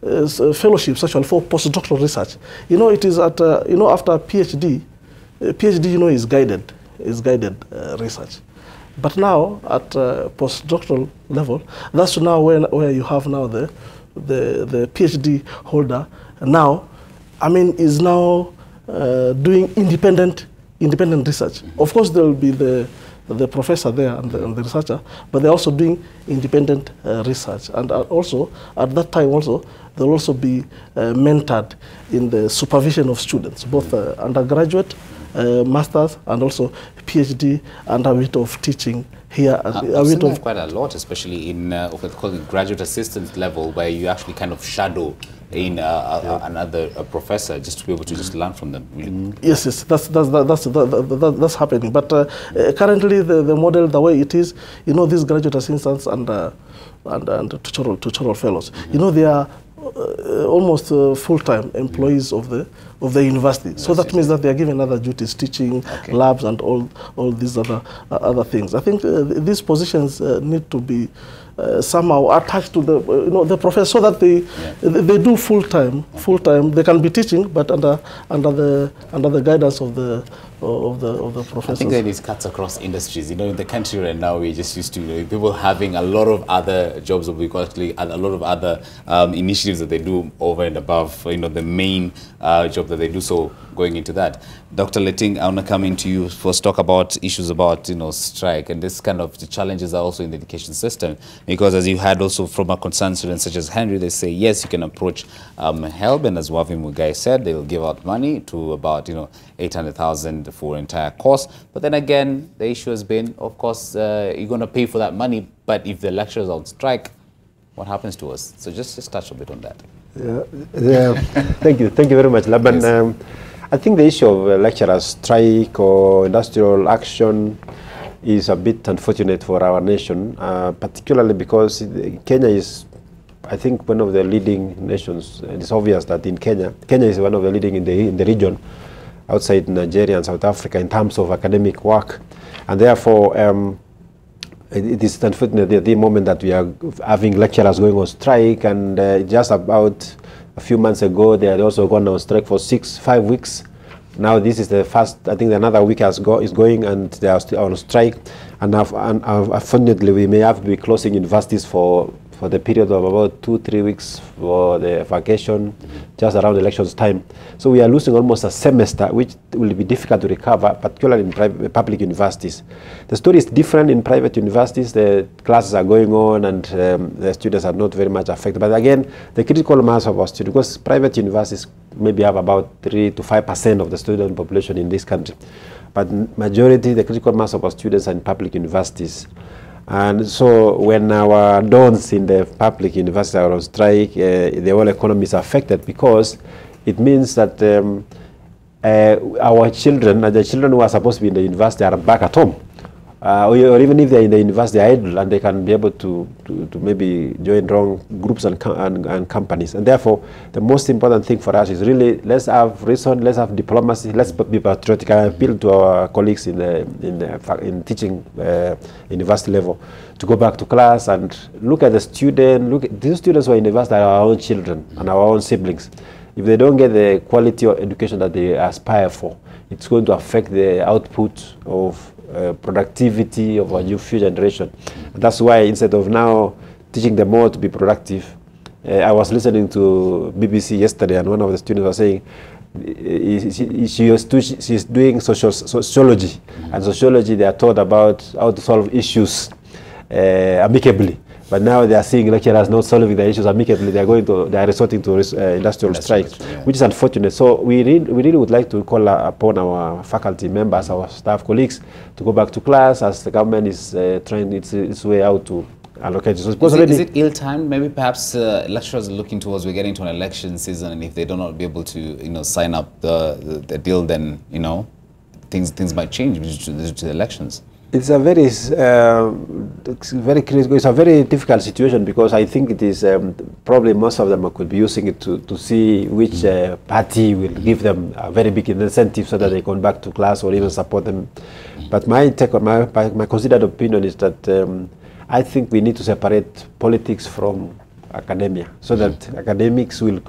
fellowships actually for postdoctoral research. It is at after PhD, is guided research. But now at postdoctoral level, that's now where you have now the PhD holder now, is now doing independent research. Of course, there will be the professor there and the researcher, but they're also doing independent research. And also, at that time also, they'll also be mentored in the supervision of students, both undergraduate, masters, and also PhD, and a bit of teaching here. I've seen that quite a lot, especially in what they call the graduate assistant level, where you actually kind of shadow in another professor, just to be able to just learn from them. Really. Yes, that's happening. But currently, the model, the way it is, these graduate assistants and tutorial fellows, they are almost full-time employees of the university. So that means that they are given other duties, teaching, labs, and all these other things. I think these positions need to be somehow attached to the professor, so that they do full-time. They can be teaching, but under the guidance of the professors. I think that it cuts across industries. In the country right now, we're just used to people having a lot of other jobs, or we call actually a lot of other initiatives that they do over and above the main job that they do. So going into that, Dr. Letting, I want to come into you first, talk about issues about strike, and this kind of the challenges are also in the education system, because as you had also from a concerned students such as Henry, they say yes, you can approach HELB, and as Wavi Mugai said, they will give out money to about 800,000 for entire course. But then again, the issue has been, of course, you're going to pay for that money, but if the lecturers are on strike, what happens to us? So just touch a bit on that. Thank you very much, Laban. Yes. I think the issue of lecturers strike or industrial action is a bit unfortunate for our nation, particularly because Kenya is, I think, one of the leading nations. It's obvious that in Kenya is one of the leading in the region outside Nigeria and South Africa in terms of academic work. And therefore, it is unfortunate at the moment that we are having lecturers going on strike, and just about a few months ago, they had also gone on strike for 5 weeks. Now this is the first, I think another week is going, and they are still on strike. And unfortunately, we may have to be closing universities for the period of about 2-3 weeks for the vacation, just around elections time. So we are losing almost a semester, which will be difficult to recover, particularly in public universities. The story is different in private universities. The classes are going on, and the students are not very much affected. But again, the critical mass of our students, because private universities maybe have about 3 to 5% of the student population in this country. But majority, the critical mass of our students are in public universities. And so when our dons in the public university are on strike, the whole economy is affected, because it means that our children, the children who are supposed to be in the university, are back at home. Or even if they're in the university, are idle, and they can be able to maybe join wrong groups and companies. And therefore, the most important thing for us is really, let's have reason, let's have diplomacy, let's be patriotic. I appeal to our colleagues in teaching university level to go back to class and look at the student. These students who are in university are our own children and our own siblings. If they don't get the quality of education that they aspire for, it's going to affect the output of productivity of our new future generation. And that's why, instead of now teaching them more to be productive, I was listening to BBC yesterday, and one of the students was saying she's doing sociology, and sociology they are taught about how to solve issues amicably. But now they are seeing lecturers not solving the issues amicably. They are resorting to industrial strikes, which is unfortunate. So we really would like to call upon our faculty members, our staff colleagues, to go back to class, as the government is trying its way out to allocate. So is it ill-timed? Maybe perhaps lecturers are looking towards we're getting to an election season, and if they do not be able to sign up the deal, then things might change due to the elections. It's a very critical. It's a very difficult situation, because I think it is probably most of them could be using it to see which party will give them a very big incentive so that they come back to class or even support them. But my take on my considered opinion is that I think we need to separate politics from academia, so that academics will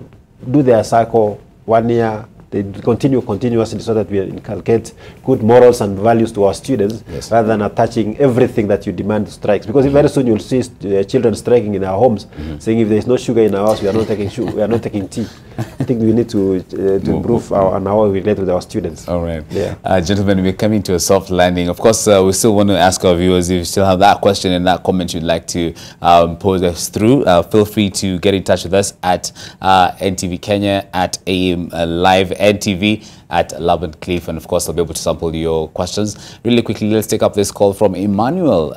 do their cycle 1 year. They continue continuously, so that we inculcate good morals and values to our students, rather than attaching everything that you demand to strikes. Because very soon you'll see children striking in our homes, saying if there's no sugar in our house, we are not taking sugar, we are not taking tea. I think we need to improve how we relate with our students. All right. Yeah. Gentlemen, we're coming to a soft landing. Of course, we still want to ask our viewers, if you still have that question and that comment you'd like to pose us through, feel free to get in touch with us at NTV Kenya, at AM Live NTV, at Laban Cliff, and of course I'll be able to sample your questions. Really quickly, let's take up this call from Emmanuel.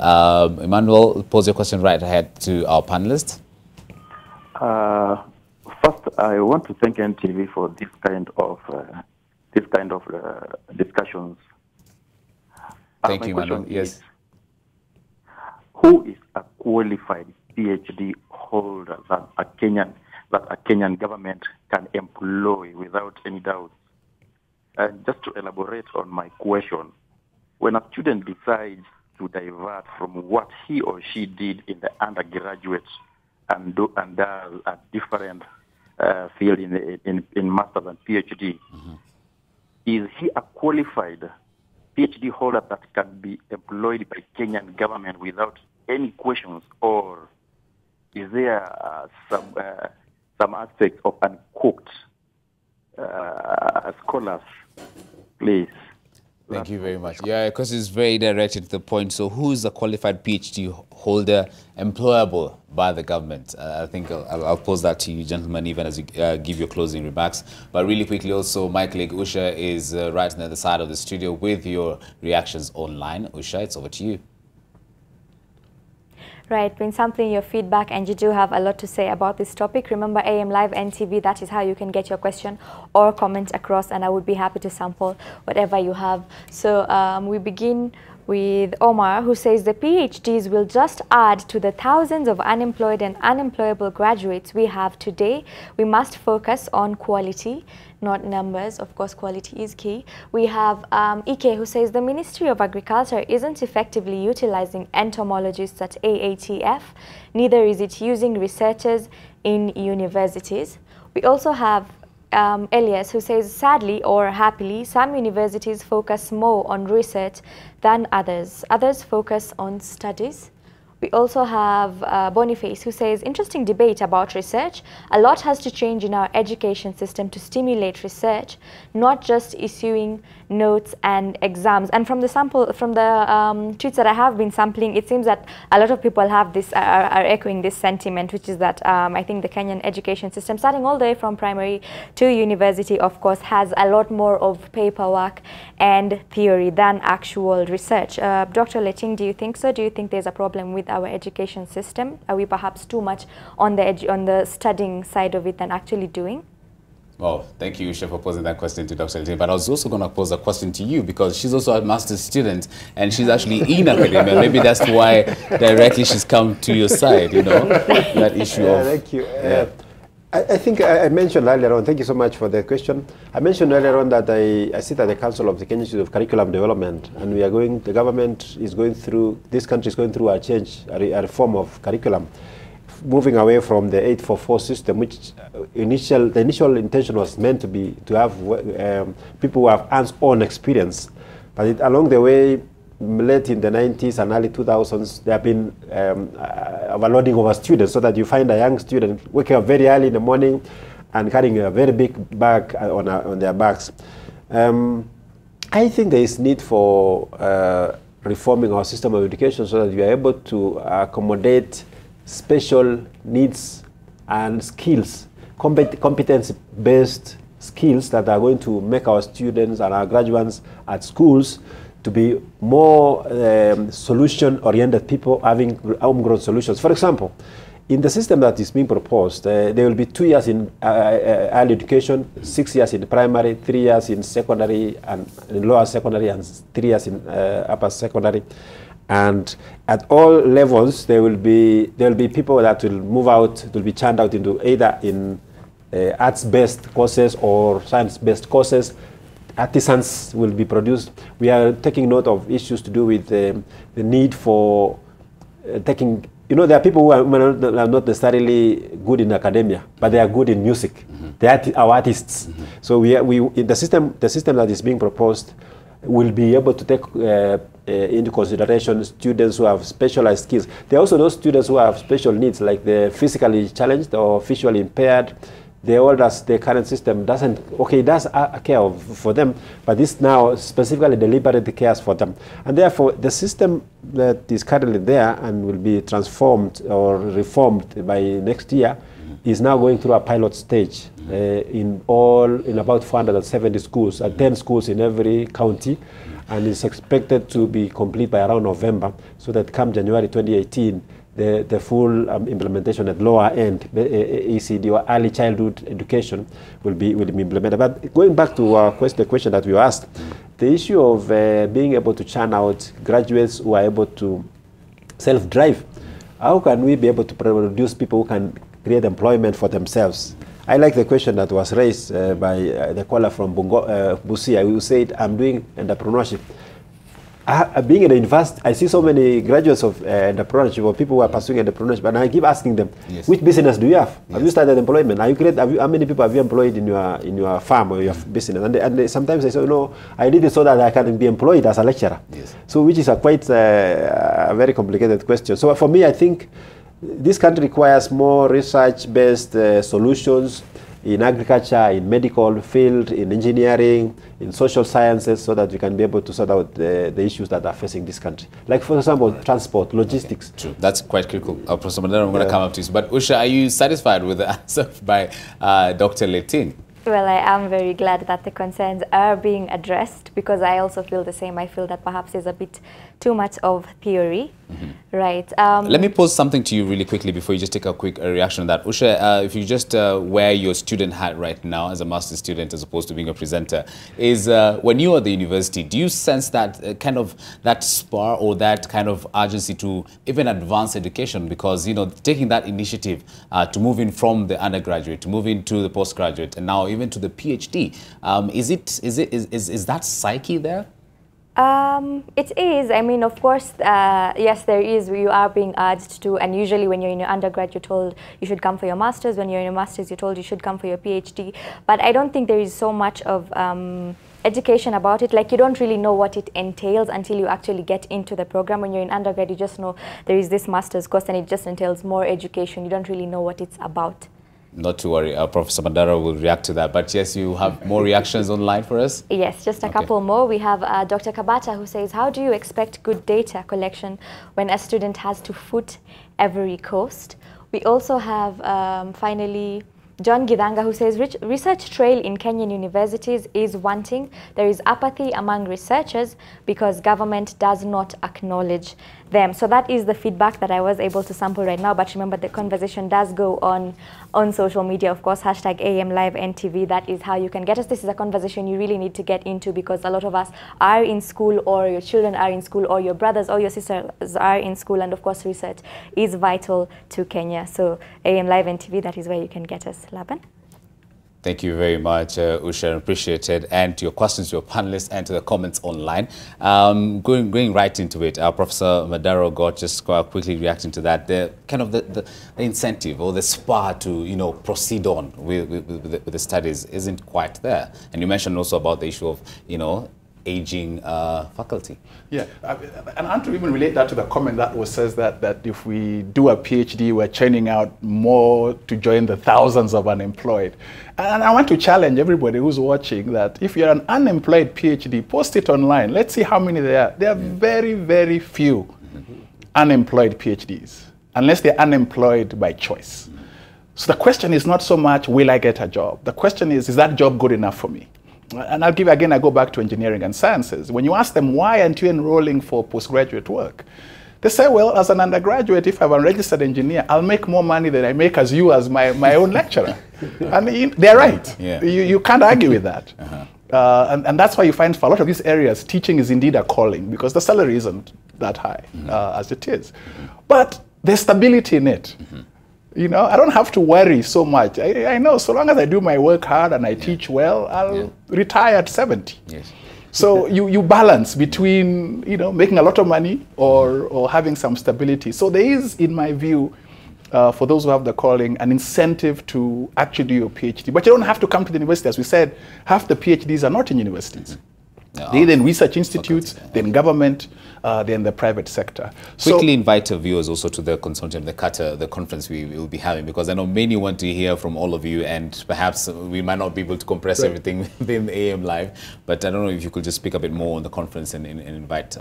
Emmanuel, pose your question right ahead to our panelists. First, I want to thank NTV for this kind of discussions. Thank you, Emmanuel. Yes. Who is a qualified PhD holder that a Kenyan government can employ without any doubt? And just to elaborate on my question, when a student decides to divert from what he or she did in the undergraduate and does a different field in master's and PhD, is he a qualified PhD holder that can be employed by Kenyan government without any questions, or is there some aspects of uncooked scholars, please? Thank you very much. Yeah, because it's very directed to the point. So who is a qualified PhD holder employable by the government? I think I'll pose that to you, gentlemen, even as you give your closing remarks. But really quickly also, my colleague Usha is right on the other side of the studio with your reactions online. Usha, it's over to you. Right, been sampling your feedback, and you do have a lot to say about this topic. Remember, AM Live NTV, that is how you can get your question or comment across, and I would be happy to sample whatever you have. So we begin with Omar, who says the PhDs will just add to the thousands of unemployed and unemployable graduates we have today. We must focus on quality, not numbers. Of course, quality is key. We have Ike, who says the Ministry of Agriculture isn't effectively utilizing entomologists at AATF. Neither is it using researchers in universities. We also have Elias, who says, sadly or happily, some universities focus more on research than others. Others focus on studies. We also have Boniface, who says, interesting debate about research. A lot has to change in our education system to stimulate research, not just issuing notes and exams. And from the tweets that I have been sampling, it seems that a lot of people have this, are echoing this sentiment, which is that I think the Kenyan education system, starting all the way from primary to university, of course, has a lot more of paperwork and theory than actual research. Dr. Leting, do you think so? Do you think there's a problem with our education system? Are we perhaps too much on the studying side of it than actually doing? Well, thank you, Usha, for posing that question to Dr. Leting. But I was also going to pose a question to you, because she's also a master's student and she's actually in academia. Maybe that's why directly she's come to your side, you know, that issue of... Thank you. I think I mentioned earlier on, thank you so much for the question. I mentioned earlier on that I sit at the Council of the Kenyan Institute of Curriculum Development, and the government is going through, this country is going through a change, a reform of curriculum, moving away from the 844 system, which the initial intention was meant to be to have people who have hands-on experience. But along the way, late in the 90s and early 2000s, there have been overloading over students, so that you find a young student waking up very early in the morning and carrying a very big bag on their backs. I think there is need for reforming our system of education so that we are able to accommodate special needs and skills, competence-based skills that are going to make our students and our graduates at schools to be more solution-oriented people having homegrown solutions. For example, in the system that is being proposed, there will be 2 years in early education, 6 years in primary, 3 years in secondary and in lower secondary, and 3 years in upper secondary. And at all levels, there will be people that will move out, will be churned out into either in arts-based courses or science-based courses. Artisans will be produced. We are taking note of issues to do with the need for taking, you know, there are people who are not necessarily good in academia, but they are good in music. Mm-hmm. They are our artists. Mm-hmm. So in the system that is being proposed will be able to take into consideration students who have specialized skills. There are also those students who have special needs, like the physically challenged or visually impaired. The current system doesn't, okay, it does care for them, but this now specifically deliberately cares for them. And therefore, the system that is currently there and will be transformed or reformed by next year is now going through a pilot stage in about 470 schools, 10 schools in every county, and is expected to be complete by around November, so that come January 2018, the full implementation at lower end, ECD or early childhood education will be implemented. But going back to the question that we asked, the issue of being able to churn out graduates who are able to self-drive, how can we be able to produce people who can create employment for themselves? I like the question that was raised by the caller from Busia, who said, I'm doing entrepreneurship. Being in the university, I see so many graduates of entrepreneurship or people who are pursuing entrepreneurship, and I keep asking them, yes, which business do you have? Yes. Have you started employment? How many people have you employed in your farm or your business? And sometimes they say, no, I did it so that I can be employed as a lecturer. Yes. So which is quite a very complicated question. So for me, I think this country requires more research-based solutions in agriculture, in medical field, in engineering, in social sciences, so that we can be able to sort out the issues that are facing this country. Like, for example, transport, logistics. Okay, true, that's quite critical. Professor Madara, I'm going to come up to you. But Usha, are you satisfied with the answer by Dr. Leting? Well, I am very glad that the concerns are being addressed, because I also feel the same. I feel that perhaps there's a bit too much of theory, right? Let me pose something to you really quickly before you just take a quick reaction on that. Usha, if you just wear your student hat right now as a master's student as opposed to being a presenter, is when you are at the university, do you sense that kind of that spur or that kind of urgency to even advance education? Because, you know, taking that initiative to move in from the undergraduate, to move into the postgraduate, and now even to the PhD, is that psyche there? It is. I mean, of course, yes, there is. You are being urged to, and usually when you're in your undergrad, you're told you should come for your master's. When you're in your master's, you're told you should come for your PhD. But I don't think there is so much of education about it. Like, you don't really know what it entails until you actually get into the program. When you're in undergrad, you just know there is this master's course and it just entails more education. You don't really know what it's about. Not to worry, Professor Madara will react to that. But yes, you have more reactions online for us? Yes, just a couple more. We have Dr. Kabata, who says, how do you expect good data collection when a student has to foot every coast? We also have, finally, John Gidanga, who says, research trail in Kenyan universities is wanting. There is apathy among researchers because government does not acknowledge them. So that is the feedback that I was able to sample right now. But remember, the conversation does go on social media, of course, hashtag #AMLiveNTV. That is how you can get us. This is a conversation you really need to get into, because a lot of us are in school, or your children are in school, or your brothers or your sisters are in school. And of course, research is vital to Kenya. So #AMLiveNTV, that is where you can get us. Laban? Thank you very much, Usha. Appreciate it. And to your questions, to your panelists, and to the comments online. Going right into it, Professor Madara Ogot, just quickly reacting to that. The kind of the incentive or the spur to, you know, proceed on with the studies isn't quite there. And you mentioned also about the issue of, you know, aging faculty. Yeah, and I want to even relate that to the comment that says that if we do a PhD, we're churning out more to join the thousands of unemployed. And I want to challenge everybody who's watching that if you're an unemployed PhD, post it online. Let's see how many there are. There are very, very few unemployed PhDs, unless they're unemployed by choice. So the question is not so much, will I get a job? The question is that job good enough for me? And I'll give, again, I go back to engineering and sciences. When you ask them, why aren't you enrolling for postgraduate work? They say, well, as an undergraduate, if I'm a registered engineer, I'll make more money than I make as you as my own lecturer. And they're right. Yeah. You can't argue with that. And that's why you find for a lot of these areas, teaching is indeed a calling, because the salary isn't that high as it is. But there's stability in it. You know, I don't have to worry so much. I know so long as I do my work hard and I teach well, I'll retire at 70. Yes. So you balance between, you know, making a lot of money or having some stability. So there is, in my view, for those who have the calling, an incentive to actually do your PhD. But you don't have to come to the university. As we said, half the PhDs are not in universities. They're in research institutes, they're in government, they're in the private sector. Quickly invite our viewers also to the consortium, the conference we will be having, because I know many want to hear from all of you, and perhaps we might not be able to compress everything within AM Live, but I don't know if you could just speak a bit more on the conference and invite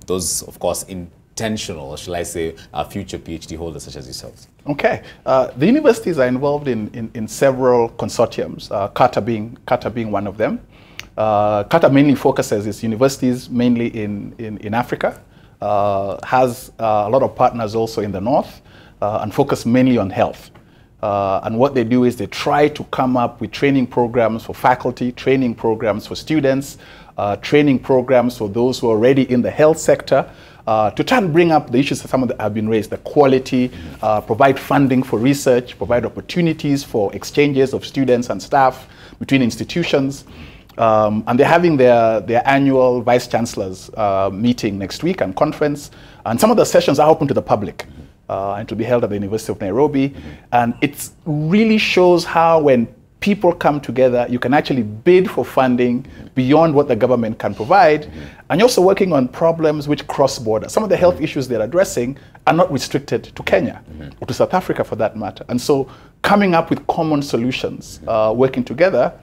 those, of course, intentional, or shall I say, future PhD holders such as yourselves. Okay. The universities are involved in several consortiums, CATA being one of them. CATA mainly focuses its universities mainly in Africa, has a lot of partners also in the north, and focus mainly on health. And what they do is they try to come up with training programs for faculty, training programs for students, training programs for those who are already in the health sector, to try and bring up the issues that some of them have been raised, the quality, provide funding for research, provide opportunities for exchanges of students and staff between institutions. And they're having their annual Vice Chancellors meeting next week and conference. And some of the sessions are open to the public and to be held at the University of Nairobi. And it really shows how when people come together, you can actually bid for funding beyond what the government can provide. And you're also working on problems which cross border. Some of the health issues they're addressing are not restricted to Kenya or to South Africa for that matter. And so coming up with common solutions, working together,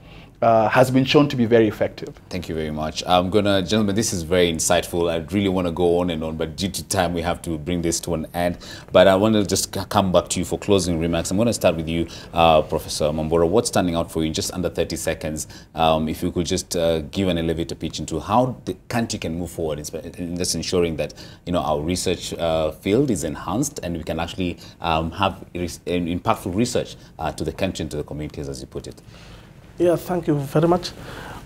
has been shown to be very effective. Thank you very much. I'm gonna, gentlemen, this is very insightful. I really want to go on and on, but due to time, we have to bring this to an end. But I want to just come back to you for closing remarks. I'm going to start with you, Professor Mwabora. What's standing out for you in just under 30 seconds? If you could just give an elevator pitch into how the country can move forward in just ensuring that, you know, our research field is enhanced and we can actually have impactful research to the country and to the communities, as you put it. Yeah, thank you very much.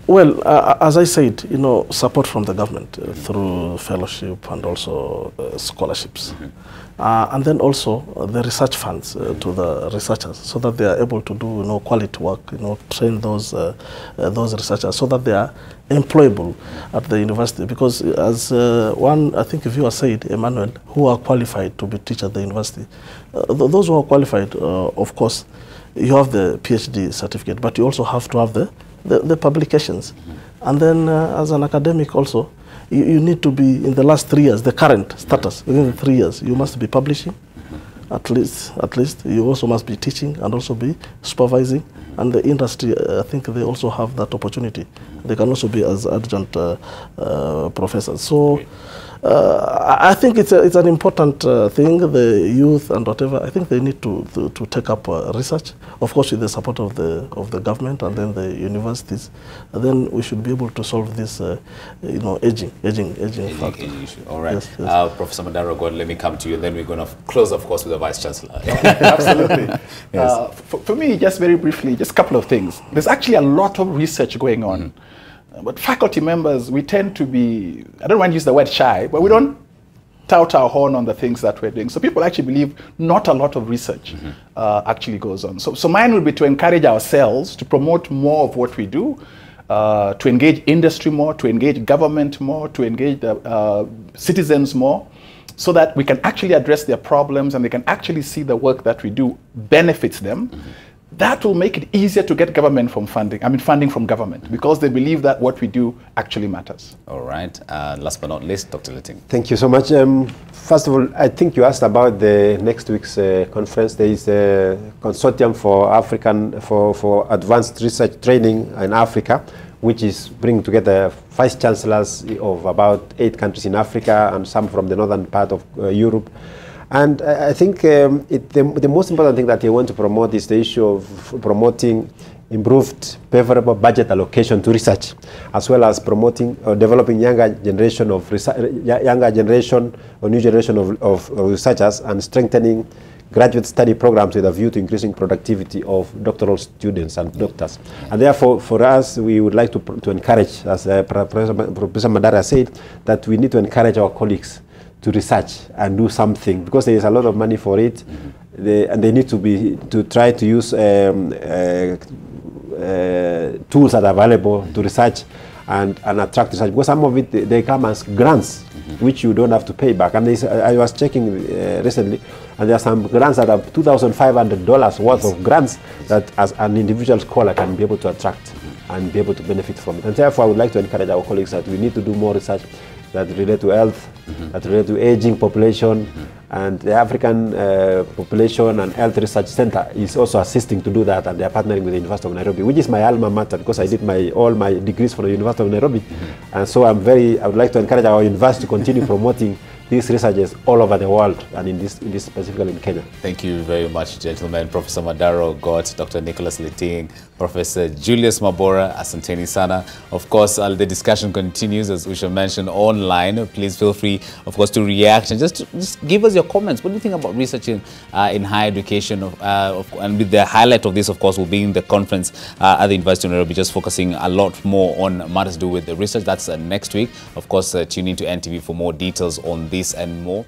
Well, as I said, you know, support from the government through fellowship and also scholarships. And then also the research funds to the researchers so that they are able to do, you know, quality work, you know, train those researchers so that they are employable at the university. Because as one, I think viewer said, Emmanuel, who are qualified to be teachers at the university, those who are qualified, of course, you have the PhD certificate, but you also have to have the publications. And then as an academic also, you need to be in the last 3 years, the current status, within the 3 years, you must be publishing, at least. You also must be teaching and also be supervising. And the industry, I think they also have that opportunity. They can also be as adjunct professors. So I think it's an important thing. The youth and whatever, I think they need to take up research, of course, with the support of the government and then the universities. And then we should be able to solve this, you know, aging factor. All right, yes, yes. Professor Madara, Ogot, let me come to you. Then we're going to close, of course, with the Vice Chancellor. Absolutely. Yes. For me, just very briefly, just a couple of things. There's actually a lot of research going on. But faculty members, we tend to be, I don't want to use the word shy, but we don't tout our horn on the things that we're doing. So people actually believe not a lot of research actually goes on. So mine would be to encourage ourselves to promote more of what we do, to engage industry more, to engage government more, to engage the citizens more, so that we can actually address their problems and they can actually see the work that we do benefits them. That will make it easier to get government from funding from government, because they believe that what we do actually matters. All right. Last but not least, Dr. Litting. Thank you so much. First of all, I think you asked about the next week's conference. There is a consortium for advanced research training in Africa, which is bringing together vice chancellors of about 8 countries in Africa and some from the northern part of Europe. And I think the most important thing that they want to promote is the issue of promoting improved favorable budget allocation to research, as well as promoting or developing new generation of researchers, and strengthening graduate study programs with a view to increasing productivity of doctoral students and doctors. And therefore, for us, we would like to encourage, as Professor Madara said, that we need to encourage our colleagues to research and do something, because there is a lot of money for it, and they need to try to use tools that are available to research and attract research, because some of it they come as grants, which you don't have to pay back. And I was checking recently, and there are some grants that are $2,500 worth of grants that, as an individual scholar, can be able to attract and be able to benefit from it. And therefore, I would like to encourage our colleagues that we need to do more research that relate to health, that relate to aging population, and the African Population and Health Research Center is also assisting to do that, and they are partnering with the University of Nairobi, which is my alma mater, because I did all my degrees from the University of Nairobi. And so I would like to encourage our university to continue promoting these researchers all over the world, and in this specifically in Kenya. Thank you very much, gentlemen. Professor Madara, Ogot, Dr. Nicholas Litting, Professor Julius Mwakondo, asanteni sana. Of course, the discussion continues, as Usha mentioned, online. Please feel free, of course, to react and just give us your comments. What do you think about research in higher education? And with the highlight of this, of course, will be in the conference at the University of Nairobi, just focusing a lot more on matters to do with the research. That's next week. Of course, tune in to NTV for more details on this and more.